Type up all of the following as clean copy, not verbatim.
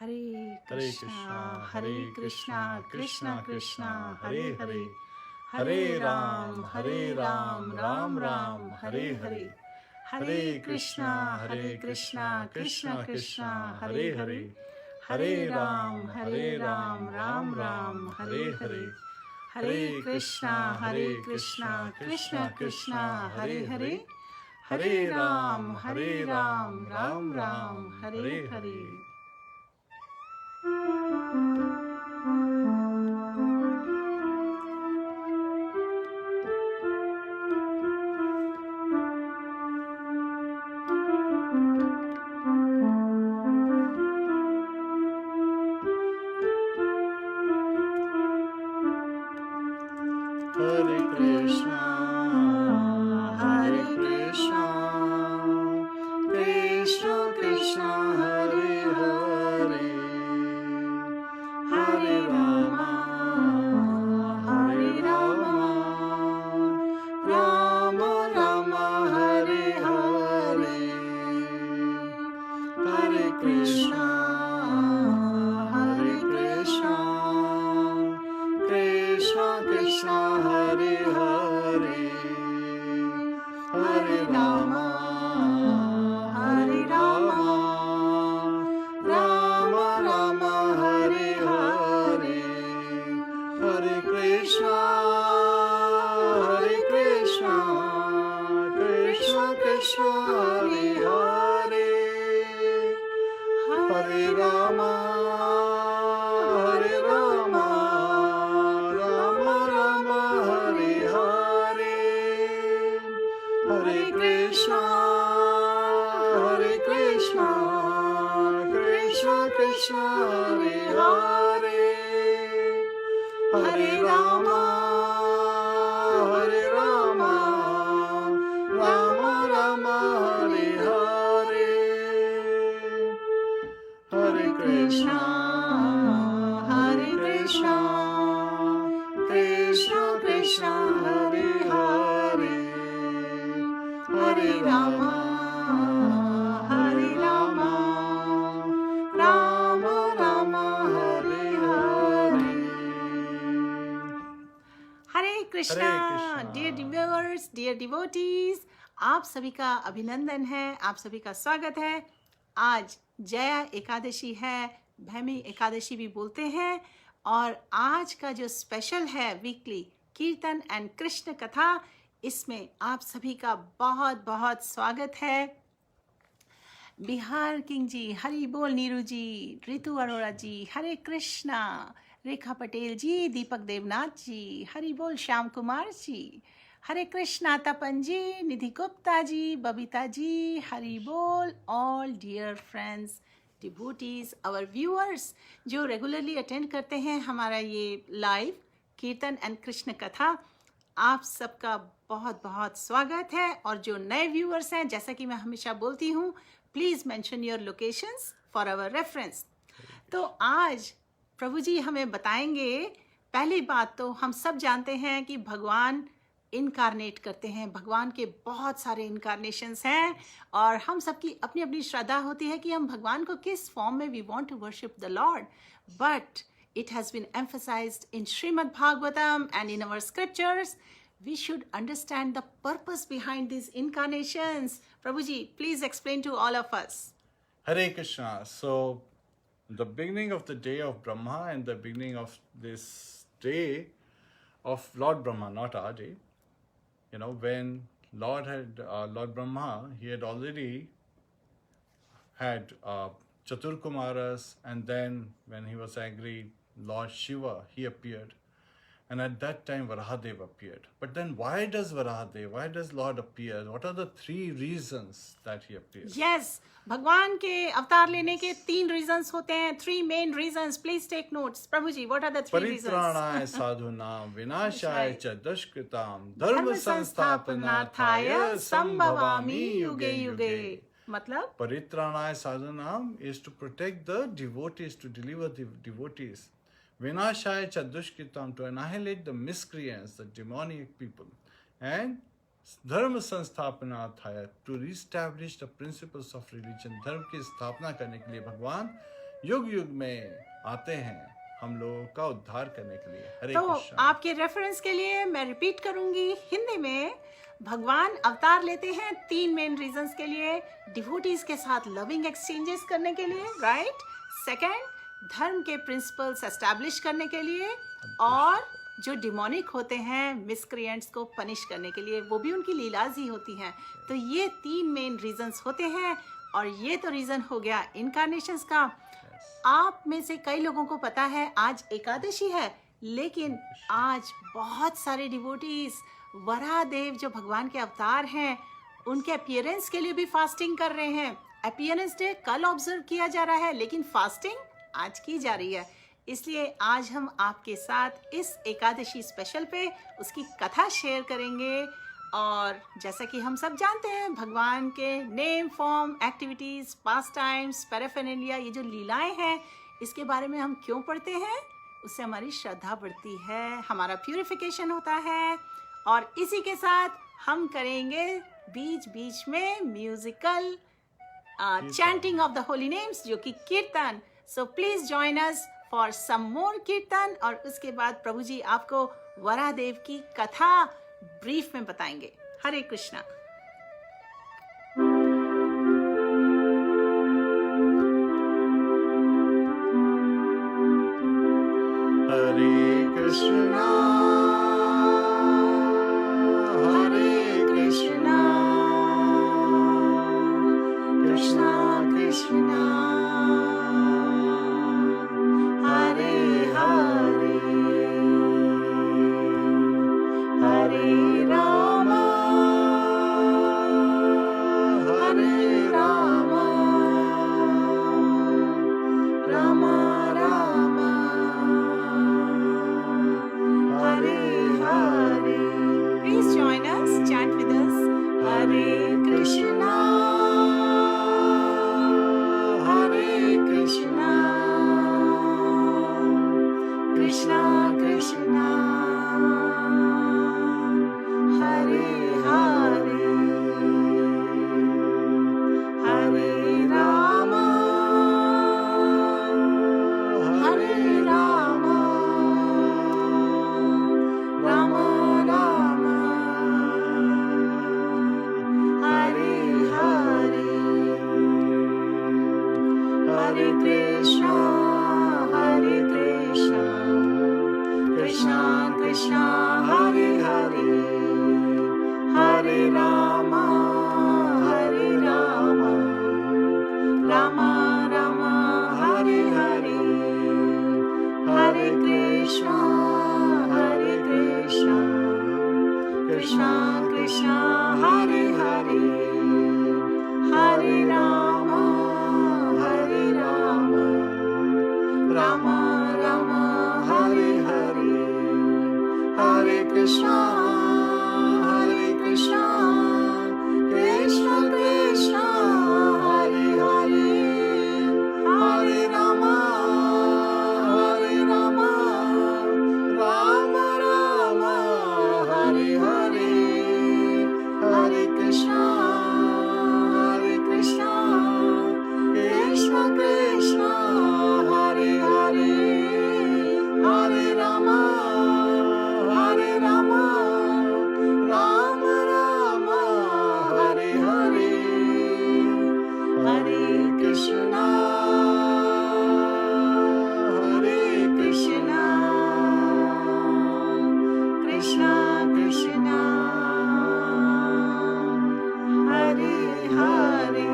Hare Hare Krishna, Krishna, Hare Hare Krishna, Krishna, Krishna Krishna Krishna, Krishna, Hare Hare Hare, Hare, Hare Hare Ram, Ram, Hare Hare Ram, Ram, Ram Ram Ram, Ram, Hare Hare Hare, Hare, Hare Hare Krishna, Krishna, Hare Hare Krishna, Krishna, Krishna Krishna Krishna, Krishna, Hare Hare Hare, Hare, Hare Hare Ram, Ram, Hare Hare Ram, Ram, Ram Ram Ram, Ram, Hare Hare Hare, Hare, Hare Hare Krishna, Krishna, Hare Hare Krishna, Krishna, Krishna Krishna Krishna, Krishna, Hare Hare Hare, Hare, Hare Hare Ram, Ram, Hare Hare Ram, Ram, Ram Ram Ram, Ram, Hare Hare Hare. Hare. Hare Krishna, Hare Krishna, Krishna Krishna, Hare Hare, Hare Rama, Hare Rama, Rama Rama, Hare Hare, Hare Krishna, Hare Krishna, Krishna Krishna, Hare Hare, Hare Rama, Hare Rama, Rama Rama, Hare Hare, Hare Krishna, Hare Krishna, Krishna Krishna, Hare Hare, Hare Rama, Hare Rama, Rama Rama, Hare Hare, Hare Krishna, Hare Krishna, Krishna Krishna, Hare Hare, Hare Rama, Hare Rama, Rama Rama, Hare Hare, Hare Krishna, Hare Krishna, Krishna Krishna, Hare Hare, Hare Rama, Hare Rama, Rama Rama, Hare Hare. Hare Krishna Hare Krishna. Dear viewers, dear devotees, आप सभी का अभिनंदन है, आप सभी का स्वागत है। आज जया एकादशी है, भैमी एकादशी भी बोलते हैं, और आज का जो स्पेशल है वीकली कीर्तन एंड कृष्ण कथा, इसमें आप सभी का बहुत बहुत स्वागत है। बिहार किंग जी, हरी बोल। नीरू जी, रितु अरोड़ा जी, हरे कृष्णा। रेखा पटेल जी, दीपक देवनाथ जी, हरी बोल। श्याम कुमार जी, हरे कृष्णा। तपन जी, निधि गुप्ता जी, बबीता जी, हरी बोल। All dear friends, devotees, our viewers जो रेगुलरली अटेंड करते हैं हमारा ये लाइव कीर्तन एंड कृष्ण कथा, आप सबका बहुत बहुत स्वागत है। और जो नए व्यूअर्स हैं, जैसा कि मैं हमेशा बोलती हूँ, please mention your locations for our reference. तो आज प्रभु जी हमें बताएंगे। पहली बात तो हम सब जानते हैं कि भगवान इनकारनेट करते हैं, भगवान के बहुत सारे इनकारनेशंस हैं, और हम सबकी अपनी अपनी श्रद्धा होती है कि हम भगवान को किस फॉर्म में we want to worship the lord. But it has been emphasized in Srimad Bhagavatam and in our scriptures. We should understand the purpose behind these incarnations. Prabhuji, please explain to all of us. Hare Krishna. So, the beginning of the day of Brahma and the beginning of this day of Lord Brahma, not our day, when Lord Brahma, he had already had Chaturkumaras, and then when he was angry, Lord Shiva, he appeared. And at that time, Varahadev appeared. But then why does Lord appear? What are the three reasons that he appears? Yes, भगवान के अवतार लेने के 3 reasons होते हैं, 3 main reasons. Please take notes. Prabhu ji, what are the 3 reasons? परित्राणाय साधूनां विनाशाय च दुष्कृतां धर्म संस्थापनार्थाय संभवामि युगे युगे. मतलब Paritranaaya sadhanam is to protect the devotees, to deliver the devotees. Vinashaya cha dushkritam, to annihilate the miscreants, the demoniac people. And dharma sansthapanarthaya, to reestablish the principles of religion. धर्म की स्थापना करने के लिए भगवान युग युग में आते हैं हम लोगों का उद्धार करने के लिए। हरे तो कृष्णा। आपके रेफरेंस के लिए मैं रिपीट करूंगी हिंदी में। भगवान अवतार लेते हैं 3 मेन रीजंस के लिए। डिवोटीज के साथ लविंग एक्सचेंजेस करने के लिए, राइट। सेकंड, धर्म के प्रिंसिपल्स एस्टैब्लिश करने के लिए, और जो डिमोनिक होते हैं मिसक्रिएंट्स को पनिश करने के लिए, वो भी उनकी लीलाज ही होती हैं। तो ये 3 मेन रीजंस होते हैं, और ये तो रीजन हो गया इनकारनेशंस का। आप में से कई लोगों को पता है आज एकादशी है, लेकिन आज बहुत सारे डिवोटीज वराहदेव जो भगवान के अवतार हैं उनके अपीयरेंस के लिए भी फास्टिंग कर रहे हैं। अपीयरेंस डे कल ऑब्जर्व किया जा रहा है, लेकिन फास्टिंग आज की जा रही है। इसलिए आज हम आपके साथ इस एकादशी स्पेशल पे उसकी कथा शेयर करेंगे। और जैसा कि हम सब जानते हैं, भगवान के नेम, फॉर्म, एक्टिविटीज, पास टाइम्स, पैराफेरेनालिया, ये जो लीलाएं हैं, इसके बारे में हम क्यों पढ़ते हैं? उससे हमारी श्रद्धा बढ़ती है, हमारा प्यूरिफिकेशन होता है। और इसी के साथ हम करेंगे बीच बीच में musical chanting of the holy names, जो कि kirtan. So please join us for some more kirtan, और उसके बाद प्रभु जी आपको वराहदेव की कथा ब्रीफ में बताएंगे। हरे कृष्णा। हरे कृष्णा हरे कृष्णा कृष्णा कृष्णा हरे हरे, हरे Ram Ram Ram Hare Hare. Please join us, chant with us. Hare Krishna Krishna Krishna Hare Hare, Hare Ram Ram Ram Hare Hare, Hare Krishna Krishna Krishna Hare Hare, Hare Ram Ram Ram Hare Hare, Hare Krishna Krishna Krishna Hare Hare, Hare Ram Ram Ram Hare Hare, Hare Krishna Krishna Krishna Hare Hare, Hare Ram Ram Ram Hare Hare, Hare Krishna Krishna Hare Hare, Hare Ram Ram Hare Hare, Hare Krishna Krishna Krishna Hare Hare,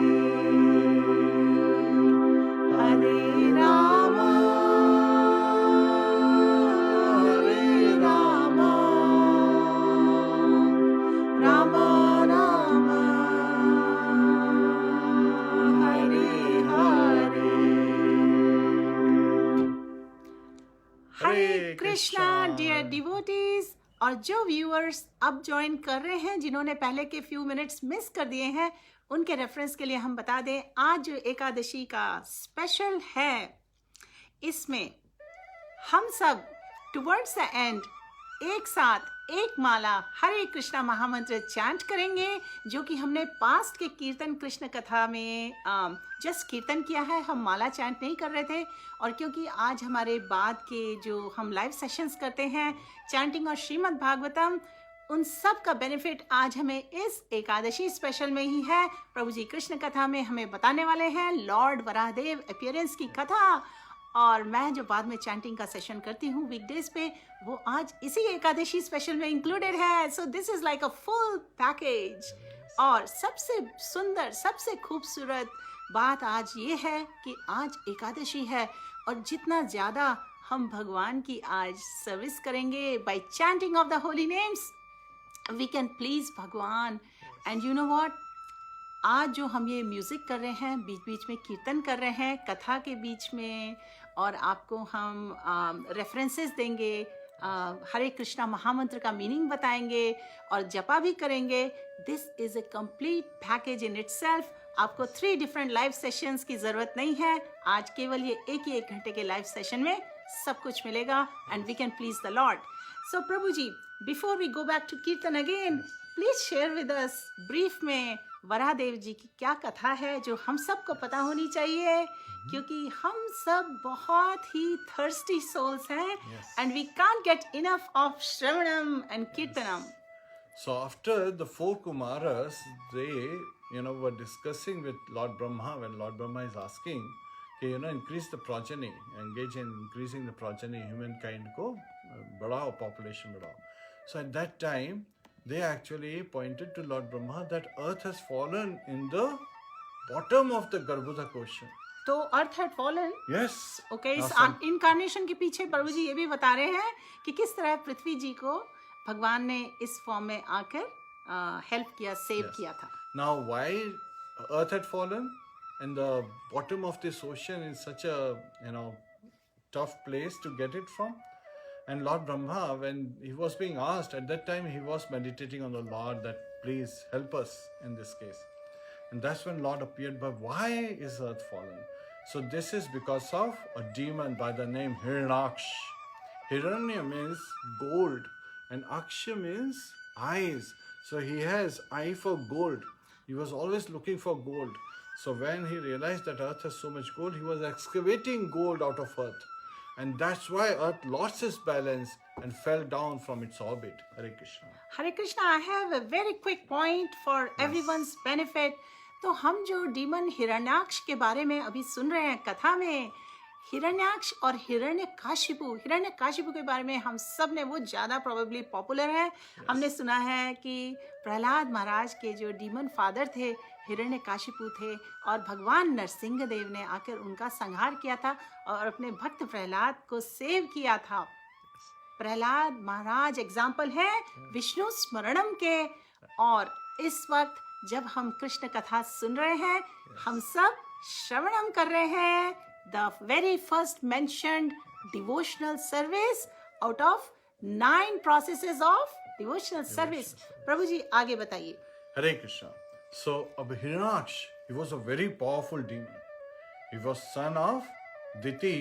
Hare Ram Ram Ram Hare Hare. Hare Krishna dear devotees, और जो व्यूअर्स अब ज्वाइन कर रहे हैं, जिन्होंने पहले के फ्यू मिनट्स मिस कर दिए हैं, उनके रेफरेंस के लिए हम बता दें, आज जो एकादशी का स्पेशल है, इसमें हम सब टुवर्ड्स द एंड एक साथ एक माला हरे कृष्णा महामंत्र चैंट करेंगे, जो कि हमने पास्ट के कीर्तन कृष्ण कथा में जस्ट कीर्तन किया है, हम माला चैंट नहीं कर रहे थे। और क्योंकि आज हमारे बाद के जो हम लाइव सेशंस करते हैं चैंटिंग और श्रीमद् भागवतम, उन सब का बेनिफिट आज हमें इस एकादशी स्पेशल में ही है। प्रभु जी कृष्ण कथा में हमें बताने वाले हैं लॉर्ड वराहदेव अपीयरेंस की कथा, और मैं जो बाद में चैंटिंग का सेशन करती हूँ वीकडेज पे, वो आज इसी एकादशी स्पेशल में इंक्लूडेड है। So this is like a full package. और सबसे सुंदर, सबसे खूबसूरत बात आज ये है कि आज एकादशी है, और जितना ज़्यादा हम भगवान की आज सर्विस करेंगे by chanting of the holy names, we can please भगवान। एंड यू नो व्हाट, आज जो हम ये म्यूज़िक कर रहे हैं, बीच बीच में कीर्तन कर रहे हैं कथा के बीच में, और आपको हम रेफरेंसेस देंगे, हरे कृष्णा महामंत्र का मीनिंग बताएंगे और जपा भी करेंगे। This is a complete package in itself. आपको 3 डिफरेंट लाइव सेशंस की ज़रूरत नहीं है, आज केवल ये एक ही 1 घंटे के लाइव सेशन में सब कुछ मिलेगा, and we can please the lord. So Prabhu ji, before we go back to kirtan again, please share with us brief में वराहदेव जी की क्या कथा है जो हम सबको पता होनी चाहिए, क्योंकि हम सब बहुत ही थर्स्टी सोल्स हैं, and we can't get enough of shravanam and kirtanam. So after the 4 Kumaras, they were discussing with Lord Brahma, when Lord Brahma is asking, कि increase the progeny, engage in increasing the progeny, humankind को बढ़ाओ, population बढ़ाओ. So at that time, they actually pointed to Lord Brahma that earth has fallen in the bottom of the Garbhodak ocean. तो अर्थ had fallen. Yes. Okay, इस Awesome. Incarnation के पीछे प्रभु जी ये भी बता रहे हैं कि किस तरह पृथ्वी जी को भगवान ने इस फॉर्म में आकर हेल्प किया, सेव Yes. किया था। Now, why Earth had fallen and the bottom of this ocean is such a tough place to get it from? And Lord Brahma, when he was being asked at that time, he was meditating on the Lord that please help us in this case. And that's when Lord appeared. But why is Earth fallen? So this is because of a demon by the name Hiranyaksh. Hiranya means gold, and Aksha means eyes. So he has eye for gold. He was always looking for gold. So when he realized that Earth has so much gold, he was excavating gold out of Earth. And that's why Earth lost its balance and fell down from its orbit. Hare Krishna. Hare Krishna, I have a very quick point for everyone's benefit. तो हम जो demon Hiranyaksha के बारे में अभी सुन रहे हैं कथा में, हिरण्याक्ष और हिरण्यकाशिपु के बारे में हम सब ने, वो ज़्यादा प्रोबेबली पॉपुलर है। हमने सुना है कि प्रहलाद महाराज के जो डीमन फादर थे हिरण्यकाशिपु थे, और भगवान नरसिंह देव ने आकर उनका संहार किया था और अपने भक्त प्रहलाद को सेव किया था। प्रहलाद महाराज एग्जाम्पल है विष्णु स्मरणम के। और इस वक्त जब हम कृष्ण कथा सुन रहे हैं, हम सब श्रवणम कर रहे हैं the very first mentioned devotional service out of 9 processes of devotional service. प्रभु जी आगे बताइए। Hare Krishna. So Hiranyaksh, he was a very powerful demon. He was son of Diti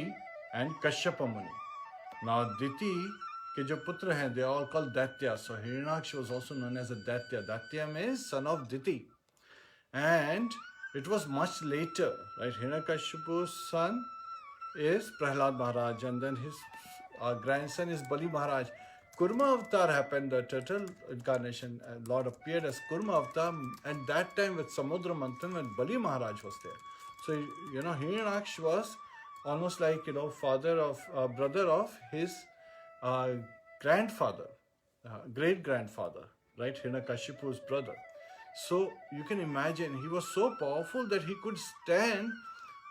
and Kashyapa Muni. Now Diti के जो पुत्र हैं, they are all called Daitya. So Hiranyaksh was also known as a Daitya. Daitya means son of Diti. And it was much later, right? Hiranyakashipu's son is Prahlad Maharaj, and then his grandson is Bali Maharaj. Kurma Avatar happened, the turtle incarnation. Lord appeared as Kurma Avatar at that time with Samudra Manthan when Bali Maharaj was there. So, Hiranyaksh was almost like, father of, brother of his grandfather, great-grandfather, right? Hiranyakashipu's brother. So you can imagine he was so powerful that he could stand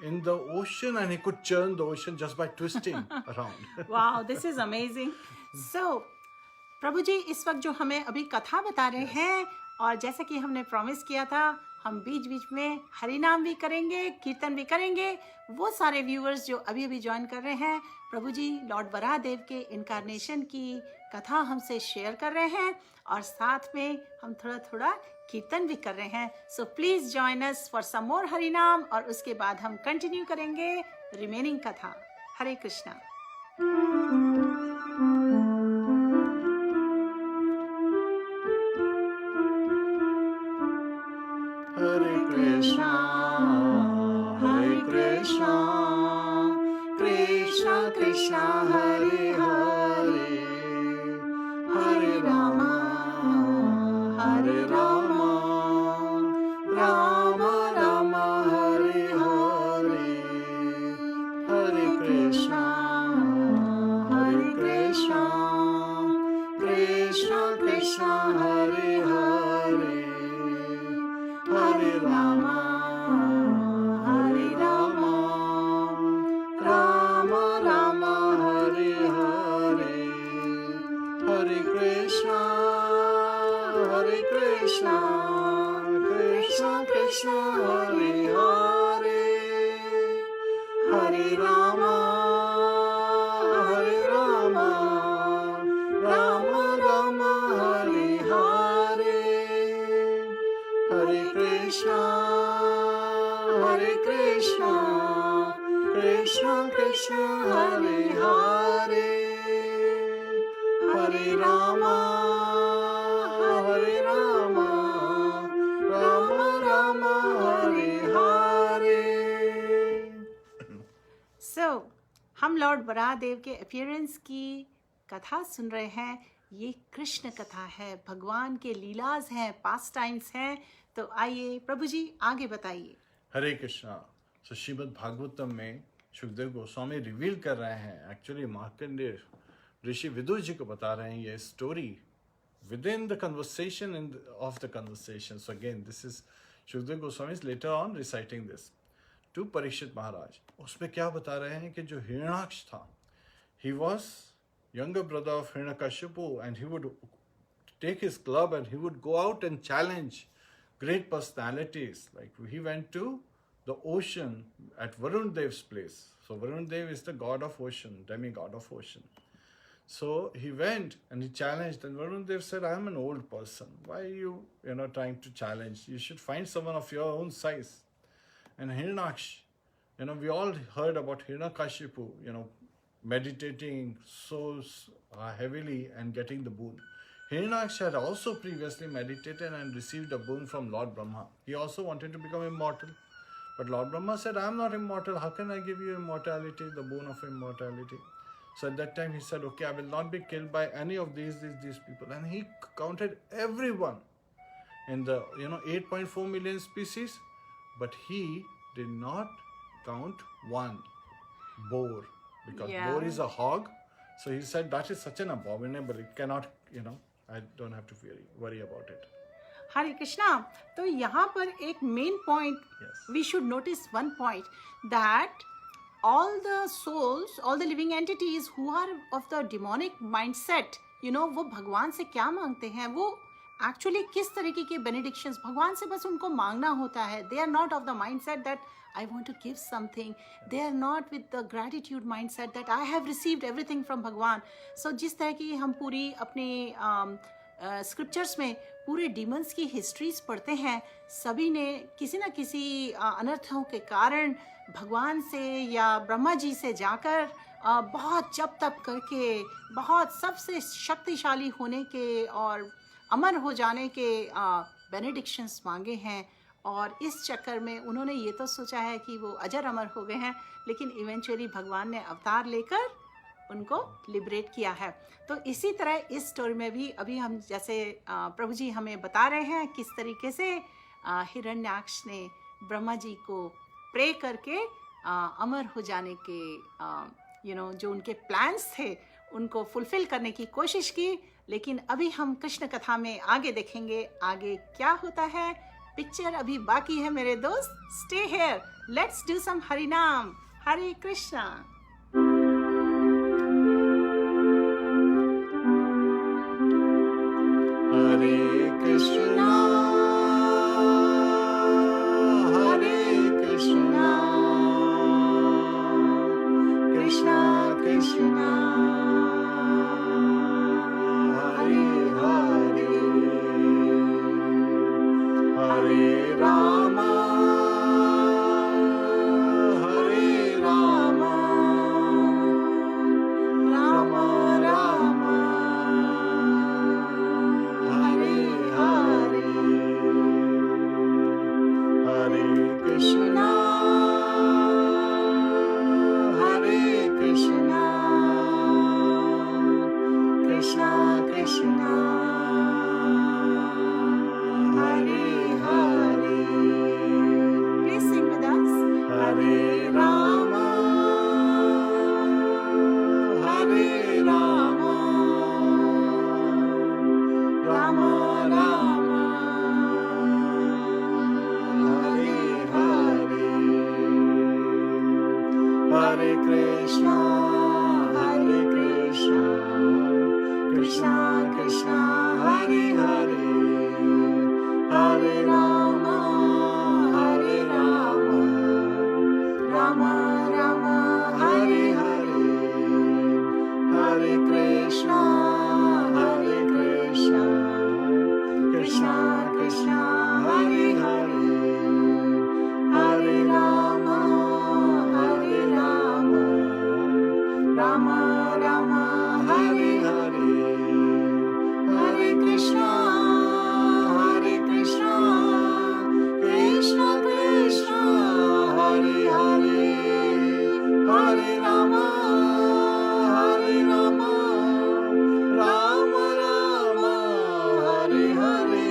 in the ocean and he could churn the ocean just by twisting around. Wow, this is amazing. So, प्रभु जी इस वक्त जो हमें अभी कथा बता रहे हैं, और जैसा कि हमने प्रॉमिस किया था, हम बीच बीच में हरि नाम भी करेंगे, कीर्तन भी करेंगे। वो सारे व्यूअर्स जो अभी अभी ज्वाइन कर रहे हैं, प्रभु जी लॉर्ड वराहदेव के इनकारनेशन की कथा हमसे शेयर कर रहे हैं, और साथ में हम थोड़ा थोड़ा कीर्तन भी कर रहे हैं। So please join us for some more Hari naam, और उसके बाद हम कंटिन्यू करेंगे रिमेनिंग कथा। Hare Krishna. Krishna Hare Hare Hare Rama Hare Rama Rama Rama Hare Hare Hare Krishna Krishna Krishna Hare Hare Hare Rama Hare Rama Rama Rama Hare Hare Hare Krishna Krishna Krishna Hare Hare Hare Rama Hare Rama Rama Rama Hare Hare Hare Krishna Krishna Krishna Hare Hare Hare Rama Hare Rama Rama Rama Hare Hare. So, हम Lord Barahdev के appearance की कथा सुन रहे हैं. ये कृष्ण कथा है, भगवान के लीलाज हैं, पास टाइम्स हैं. तो आइए प्रभु जी आगे बताइए. हरे कृष्णा. तो श्रीमद् भागवतम में सुखदेव गोस्वामी रिवील कर रहे हैं, एक्चुअली मार्कंडेय ऋषि विदुर जी को बता रहे हैं ये story within the conversation of the conversation. So again, this is Shukdev Goswami is later on reciting this to Parikshit Maharaj. उसमें क्या बता रहे हैं कि जो हिरण्याक्ष था, he was younger brother of Hiranyakashipu, and he would take his club and he would go out and challenge great personalities. Like he went to the ocean at Varun Dev's place. So Varun Dev is the god of ocean, demigod of ocean. So he went and he challenged, and Varun Dev said, I am an old person. Why are you, trying to challenge? You should find someone of your own size. And Hiranyaksh, we all heard about Hiranyakashipu, meditating so heavily and getting the boon. Hiranyaksh had also previously meditated and received a boon from Lord Brahma. He also wanted to become immortal. But Lord Brahma said, I am not immortal. How can I give you immortality, the boon of immortality? So at that time he said, okay, I will not be killed by any of these people. And he counted everyone in the 8.4 million species, but he did not count one boar, because boar is a hog. So he said that is such an abominable, it cannot, I don't have to worry about it. Hare Krishna. तो यहाँ पर एक main point, we should notice one point, that all the souls, all the living entities who are of the demonic mindset, वो भगवान से क्या मांगते हैं, वो actually किस तरीके के benedictions, भगवान से बस उनको मांगना होता है. They are not of the mindset that I want to give something. They are not with the gratitude mindset that I have received everything from भगवान. So जिस तरह की हम पूरी अपने स्क्रिप्चर्स में पूरे डीमंस की हिस्ट्रीज पढ़ते हैं, सभी ने किसी न किसी अनर्थों के कारण भगवान से या ब्रह्मा जी से जाकर बहुत जप तप करके, बहुत सबसे शक्तिशाली होने के और अमर हो जाने के बेनेडिक्शंस मांगे हैं. और इस चक्कर में उन्होंने ये तो सोचा है कि वो अजर अमर हो गए हैं, लेकिन इवेंचुअली भगवान ने अवतार लेकर उनको लिबरेट किया है. तो इसी तरह इस स्टोरी में भी अभी हम जैसे प्रभु जी हमें बता रहे हैं किस तरीके से हिरण्याक्ष ने ब्रह्मा जी को प्रे करके अमर हो जाने के जो उनके प्लान्स थे उनको फुलफिल करने की कोशिश की. लेकिन अभी हम कृष्ण कथा में आगे देखेंगे आगे क्या होता है. पिक्चर अभी बाकी है मेरे दोस्त. Stay here, let's do some Hari नाम. Hare Krishna. Hare Krishna, Hare Krishna, Krishna Krishna, Hare Hare, Hare Rama, Hare Rama, Hare Krishna, Krishna Krishna, Hare Hare, Hare Rama, Rama Rama, Hare Hare, Hare Krishna, Krishna Krishna, Hare Hare, Hare Rama, Rama Rama, Hare Hare, Hare Krishna, Krishna Krishna, Hare Hare, Hare Rama, Rama Rama, Hare Hare,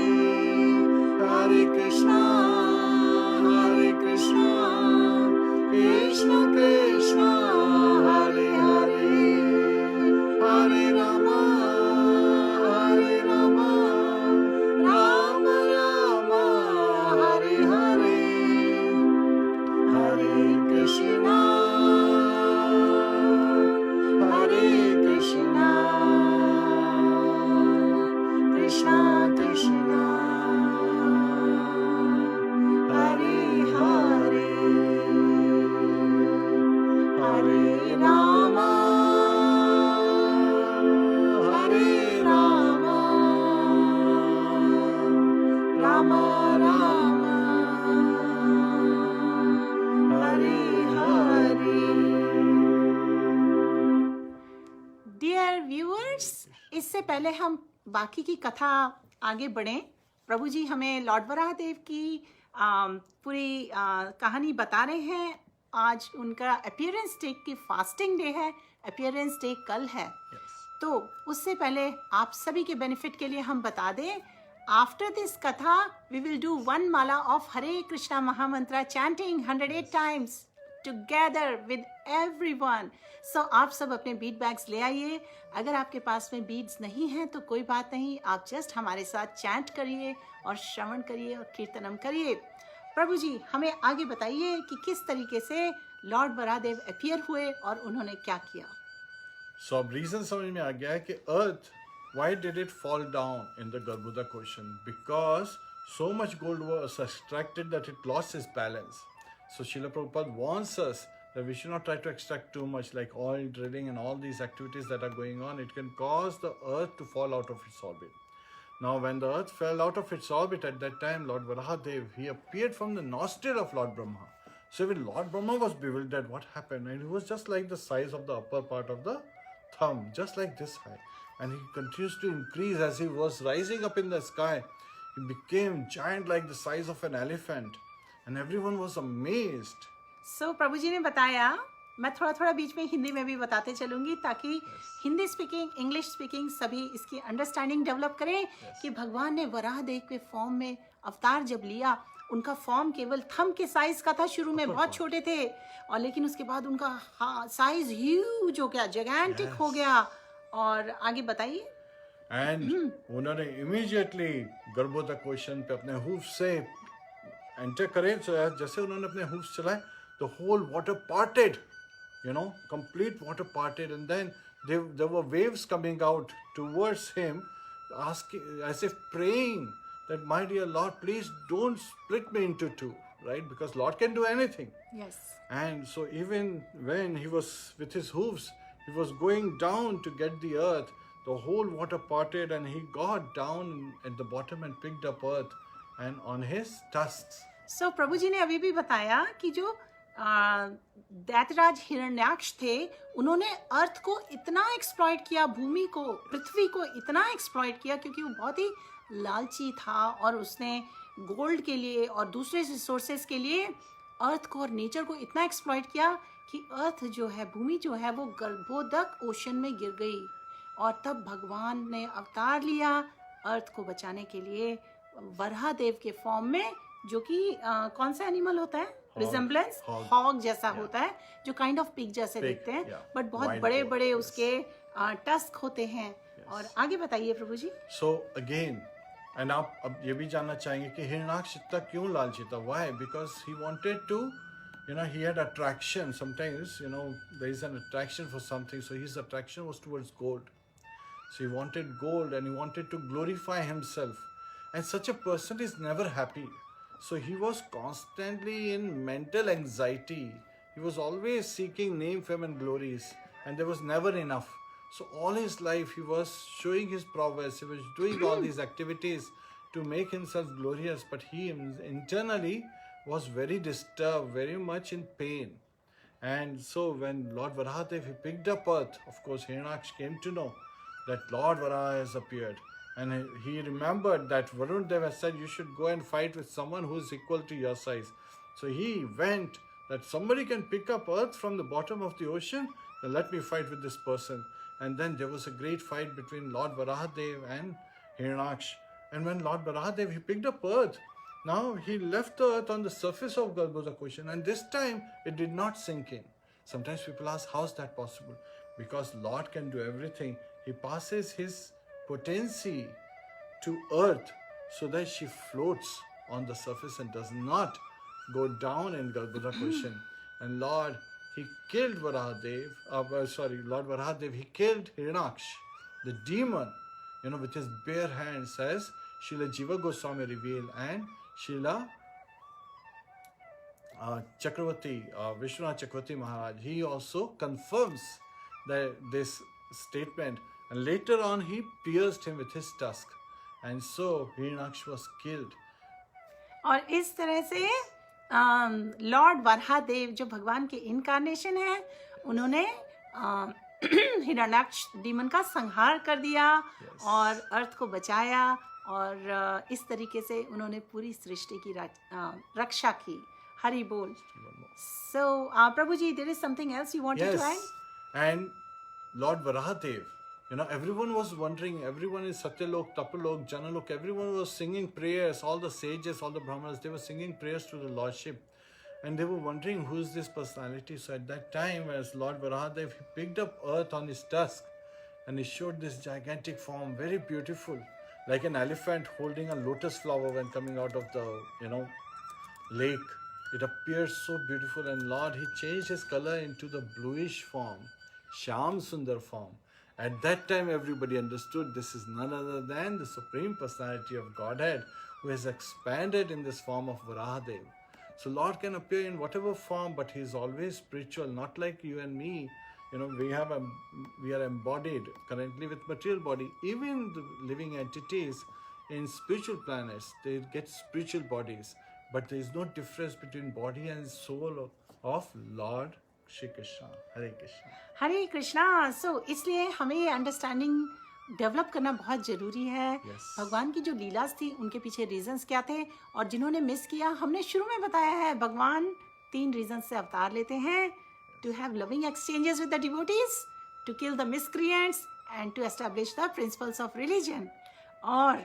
Hare Krishna, Krishna Krishna, Hare Hare, Hare Rama, Rama Rama, Hare Hare, Hare Krishna, Krishna Krishna, Hare Hare, Hare Rama, Rama Rama, Hare Hare. Dear viewers, इससे पहले हम बाकी की कथा आगे बढ़ें, प्रभु जी हमें Lord Varahadev की पूरी कहानी बता रहे हैं। आज उनका अपीयरेंस डे की फास्टिंग डे है, अपीयरेंस डे कल है। तो उससे पहले आप सभी के बेनिफिट के लिए हम बता दें, after this katha we will do 1 mala of Hare Krishna mahamantra chanting 108 times together with everyone. So आप सब अपने बीट बैग्स ले आइए। अगर आपके पास में बीड्स नहीं हैं तो कोई बात नहीं, आप जस्ट हमारे साथ चैंट करिए और श्रवण करिए और कीर्तनम करिए। प्रभु जी हमें आगे बताइए कि किस तरीके से लॉर्ड वराहदेव अपीयर हुए और उन्होंने क्या किया। So अब रीजन समझ में आ गया है कि अर्थ, why did it fall down in the Garbhodak ocean? Because so much gold was extracted that it lost its balance. So Srila Prabhupada warns us that we should not try to extract too much, like oil drilling and all these activities that are going on. It can cause the earth to fall out of its orbit. Now when the earth fell out of its orbit at that time, Lord Varahadev, he appeared from the nostril of Lord Brahma. So even Lord Brahma was bewildered what happened, and he was just like the size of the upper part of the thumb, just like this high. And he continues to increase as he was rising up in the sky. He became giant like the size of an elephant, and everyone was amazed. सो प्रभु जी ने बताया, मैं थोड़ा थोड़ा बीच में हिंदी में भी बताते चलूंगी ताकि हिंदी स्पीकिंग, इंग्लिश स्पीकिंग सभी इसकी अंडरस्टैंडिंग डेवलप करें कि भगवान ने वराहदेव के फॉर्म में अवतार जब लिया, उनका फॉर्म केवल थंब के साइज का था, शुरू में बहुत छोटे थे, और लेकिन उसके बाद उनका साइज ह्यूज हो गया, जैगेंटिक हो गया। और आगे बताइए। एंड उन्होंने इमीडिएटली गर्भोदक ओशन पे अपने हूफ से एंटर करे। जैसे उन्होंने अपने हूफ चलाए, the whole water parted, complete water parted, and then there were waves coming out towards him, asking, as if praying that, my dear Lord, please don't split me into two, right? Because Lord can do anything. Yes. And so even when he was with his hoofs, he was going down to get the earth, the whole water parted and he got down at the bottom and picked up earth and on his tusks. So प्रभु जी ने अभी भी बताया कि जो दैत्यराज हिरण्याक्ष थे, उन्होंने अर्थ को इतना एक्सप्लॉइट किया, भूमि को, पृथ्वी को इतना एक्सप्लॉइट किया, क्योंकि वो बहुत ही लालची था और उसने गोल्ड के लिए और दूसरे रिसोर्सेज के लिए अर्थ को और नेचर को इतना एक्सप्लॉइट किया कि अर्थ जो है, भूमि जो है, वो गर्भोदक ओशन में गिर गई। और तब भगवान ने अवतार लिया अर्थ को बचाने के लिए वराहदेव के फॉर्म में, जो कि कौन सा एनिमल होता है, रिजेम्बलेंस हॉग जैसा होता है, जो काइंड ऑफ पिग जैसे दिखते हैं, बट बहुत बड़े बड़े उसके टस्क होते हैं। और आगे बताइए प्रभु जी। सो अगेन, एंड आप अब ये भी जानना चाहेंगे कि हिरण्याक्ष इतना क्यों लालची था? Why? Because he wanted to he had attraction. Sometimes, there is an attraction for something. So his attraction was towards gold. So he wanted gold and he wanted to glorify himself. And such a person is never happy. So he was constantly in mental anxiety. He was always seeking name, fame, and glories. And there was never enough. So all his life he was showing his prowess. He was doing all these activities to make himself glorious. But he internally was very disturbed, very much in pain. And so when Lord Varahadev, he picked up earth, of course Hiranyaksh came to know that Lord Varaha has appeared. And he remembered that Varun Dev has said, you should go and fight with someone who is equal to your size. So he went that somebody can pick up earth from the bottom of the ocean, then let me fight with this person. And then there was a great fight between Lord Varahadev and Hiranyaksh. And when Lord Varahadev, he picked up earth, now he left the earth on the surface of Galgoza ocean, and this time it did not sink in. Sometimes people ask, how is that possible? Because Lord can do everything. He passes his potency to earth so that she floats on the surface and does not go down in Galgoza ocean. And Lord, he killed Varahadev, Lord Varahadev, he killed Hiranyaksh, the demon, with his bare hands, as Srila Jiva Goswami revealed, and Srila Chakravarti, Vishwanath Chakravarti Maharaj, he also confirms this statement. And later on, he pierced him with his tusk. And so, Hiranyaksh was killed. और इस तरह से Lord Varahadev जो भगवान के incarnation है, उन्होंने Hiranyaksha demon का संहार कर दिया और अर्थ को बचाया और इस तरीके से उन्होंने पूरी सृष्टि की रक्षा की. हरि बोल. So, Prabhu ji, there is something else you wanted to add? And Lord Varahadev, everyone was wondering, everyone in Satyalok, Tapalok, Janalok, everyone was singing prayers, all the sages, all the Brahmanas, they were singing prayers to the Lordship. And they were wondering, who is this personality? So at that time, as Lord Varahadev, he picked up earth on his tusk and he showed this gigantic form, very beautiful, like an elephant holding a lotus flower when coming out of the, lake. It appeared so beautiful, and Lord, he changed his color into the bluish form, Shyam Sundar form. At that time, everybody understood this is none other than the Supreme Personality of Godhead who has expanded in this form of Varahadev. So Lord can appear in whatever form, but he is always spiritual, not like you and me. We are embodied currently with material body. Even the living entities in spiritual planets, they get spiritual bodies, but there is no difference between body and soul of Lord Shri Krishna. Hare Krishna. Hare Krishna. So, इसलिए हमें ये understanding develop करना बहुत ज़रूरी है. भगवान की जो लीलास थी, उनके पीछे रीजंस क्या थे, और जिन्होंने मिस किया, हमने शुरू में बताया है, भगवान 3 रीजंस से अवतार लेते हैं. To have loving exchanges with the devotees, to kill the miscreants, and to establish the principles of religion. और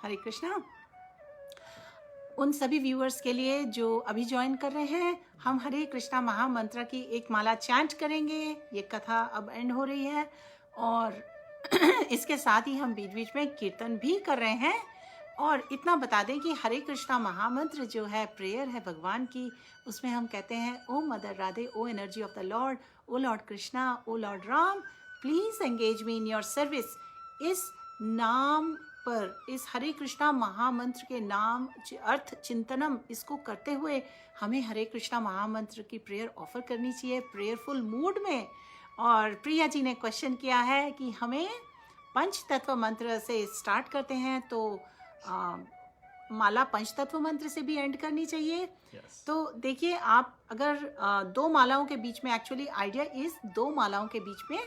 हरे कृष्णा, उन सभी व्यूअर्स के लिए जो अभी ज्वाइन कर रहे हैं, हम हरे कृष्णा महामंत्र की एक माला चैंट करेंगे. ये कथा अब एंड हो रही है और इसके साथ ही हम बीच बीच में कीर्तन भी कर रहे हैं. और इतना बता दें कि हरे कृष्णा महामंत्र जो है, प्रेयर है भगवान की, उसमें हम कहते हैं, O mother Radhe, O energy of the lord, O lord Krishna, O lord Ram, please engage me in your service. इस नाम पर, इस हरे कृष्णा महामंत्र के नाम अर्थ चिंतनम, इसको करते हुए हमें हरे कृष्णा महामंत्र की प्रेयर ऑफर करनी चाहिए प्रेयरफुल मूड में. और प्रिया जी ने क्वेश्चन किया है कि हमें पंच तत्व मंत्र से स्टार्ट करते हैं, तो माला पंच तत्व मंत्र से भी एंड करनी चाहिए. तो देखिए, आप अगर 2 मालाओं के बीच में, एक्चुअली आइडिया इज 2 मालाओं के बीच में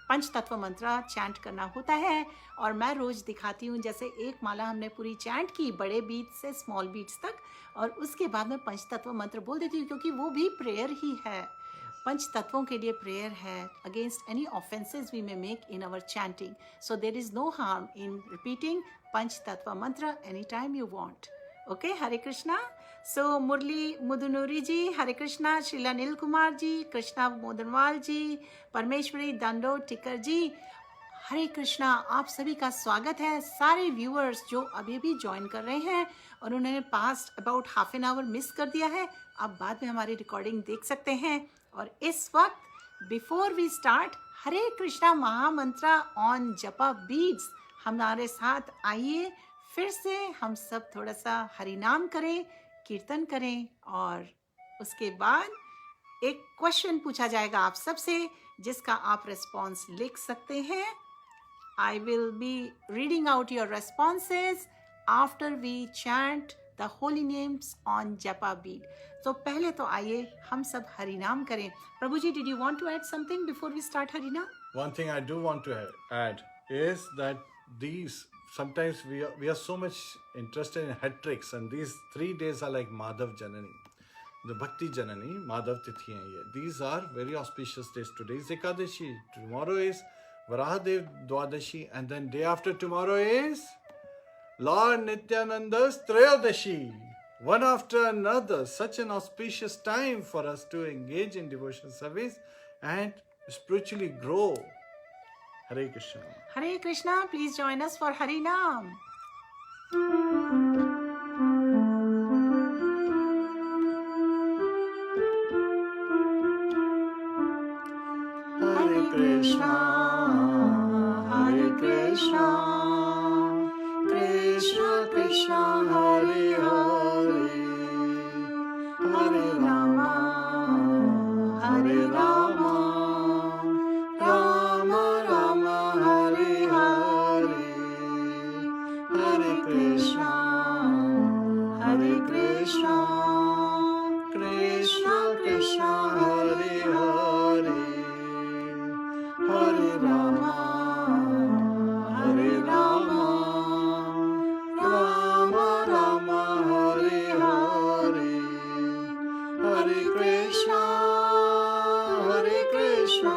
पंच तत्व मंत्र चैंट करना होता है. और मैं रोज दिखाती हूँ, जैसे एक माला हमने पूरी चैंट की, बड़े बीट से स्मॉल बीट्स तक, और उसके बाद में पंच तत्व मंत्र बोल देती हूँ, क्योंकि वो भी प्रेयर ही है, पंच तत्वों के लिए प्रेयर है. Against any offences we may make in our chanting, so there is no harm in repeating panch tattva mantra any time you want. Okay, Hare Krishna. So Murali Mudunuri ji, Hare Krishna. Shrila Neel Kumar ji, Krishna Modanwal ji, Parameshwari Dando Tikar ji, Hare Krishna. आप सभी का स्वागत है, सारे व्यूअर्स जो अभी भी ज्वाइन कर रहे हैं और उन्होंने past about half an hour miss कर दिया है, आप बाद में हमारी रिकॉर्डिंग देख सकते हैं। और इस वक्त before we start Hare Krishna mahamantra on japa beats, हमारे साथ आइए फिर से हम सब थोड़ा सा हरि नाम करें, कीर्तन करें, और उसके बाद एक क्वेश्चन पूछा जाएगा आप सबसे जिसका आप रिस्पॉन्स लिख सकते हैं। I will be reading out your responses after we chant the holy names on Japa bead. तो पहले तो आइए हम सब हरि नाम करें। प्रभु जी, did you want to add something before we start Hari Naam? One thing I do want to add is that sometimes we are so much interested in hat tricks, and these 3 days are like Madhav Janani. The Bhakti Janani, Madhav Tithi hai ye. These are very auspicious days. Today is Ekadashi, tomorrow is Varahadev Dwadashi, and then day after tomorrow is Lord Nityananda's Trayadashi. One after another, such an auspicious time for us to engage in devotional service and spiritually grow. Hare Krishna. Hare Krishna, please join us for Hari Naam. Hare Krishna, Hare Krishna, Krishna Krishna, Hare Hare, Hare Rama, Hare Rama, Rama Rama, Hare Hare, Hare Krishna, Hare Krishna, Krishna Krishna, Hare Hare, Hare Rama, Hare Rama, Rama Rama, Hare Hare, Hare Krishna, Hare Krishna,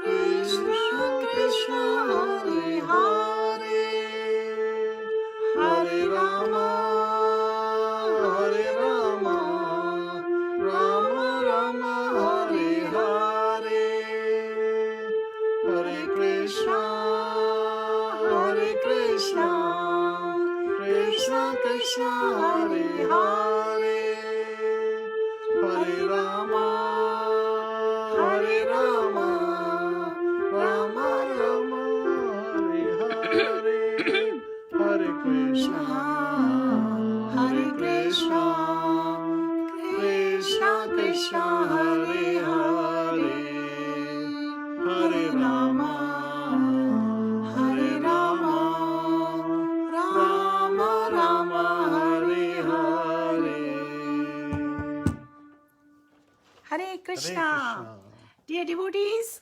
Krishna Krishna, Hare Hare, Hare Rama, Hare Rama, Rama Rama, Hare Hare, Hare Krishna, Hare Krishna, Krishna Krishna, Hare Hare, Hare Rama, Hare Rama, Rama Rama, Hare Hare, Hare Krishna, Hare Krishna, Krishna Krishna, Hare Hare, Hare Rama, Hare Rama, Rama Rama, Hare Hare. Hare Krishna. Krishna. Dear devotees,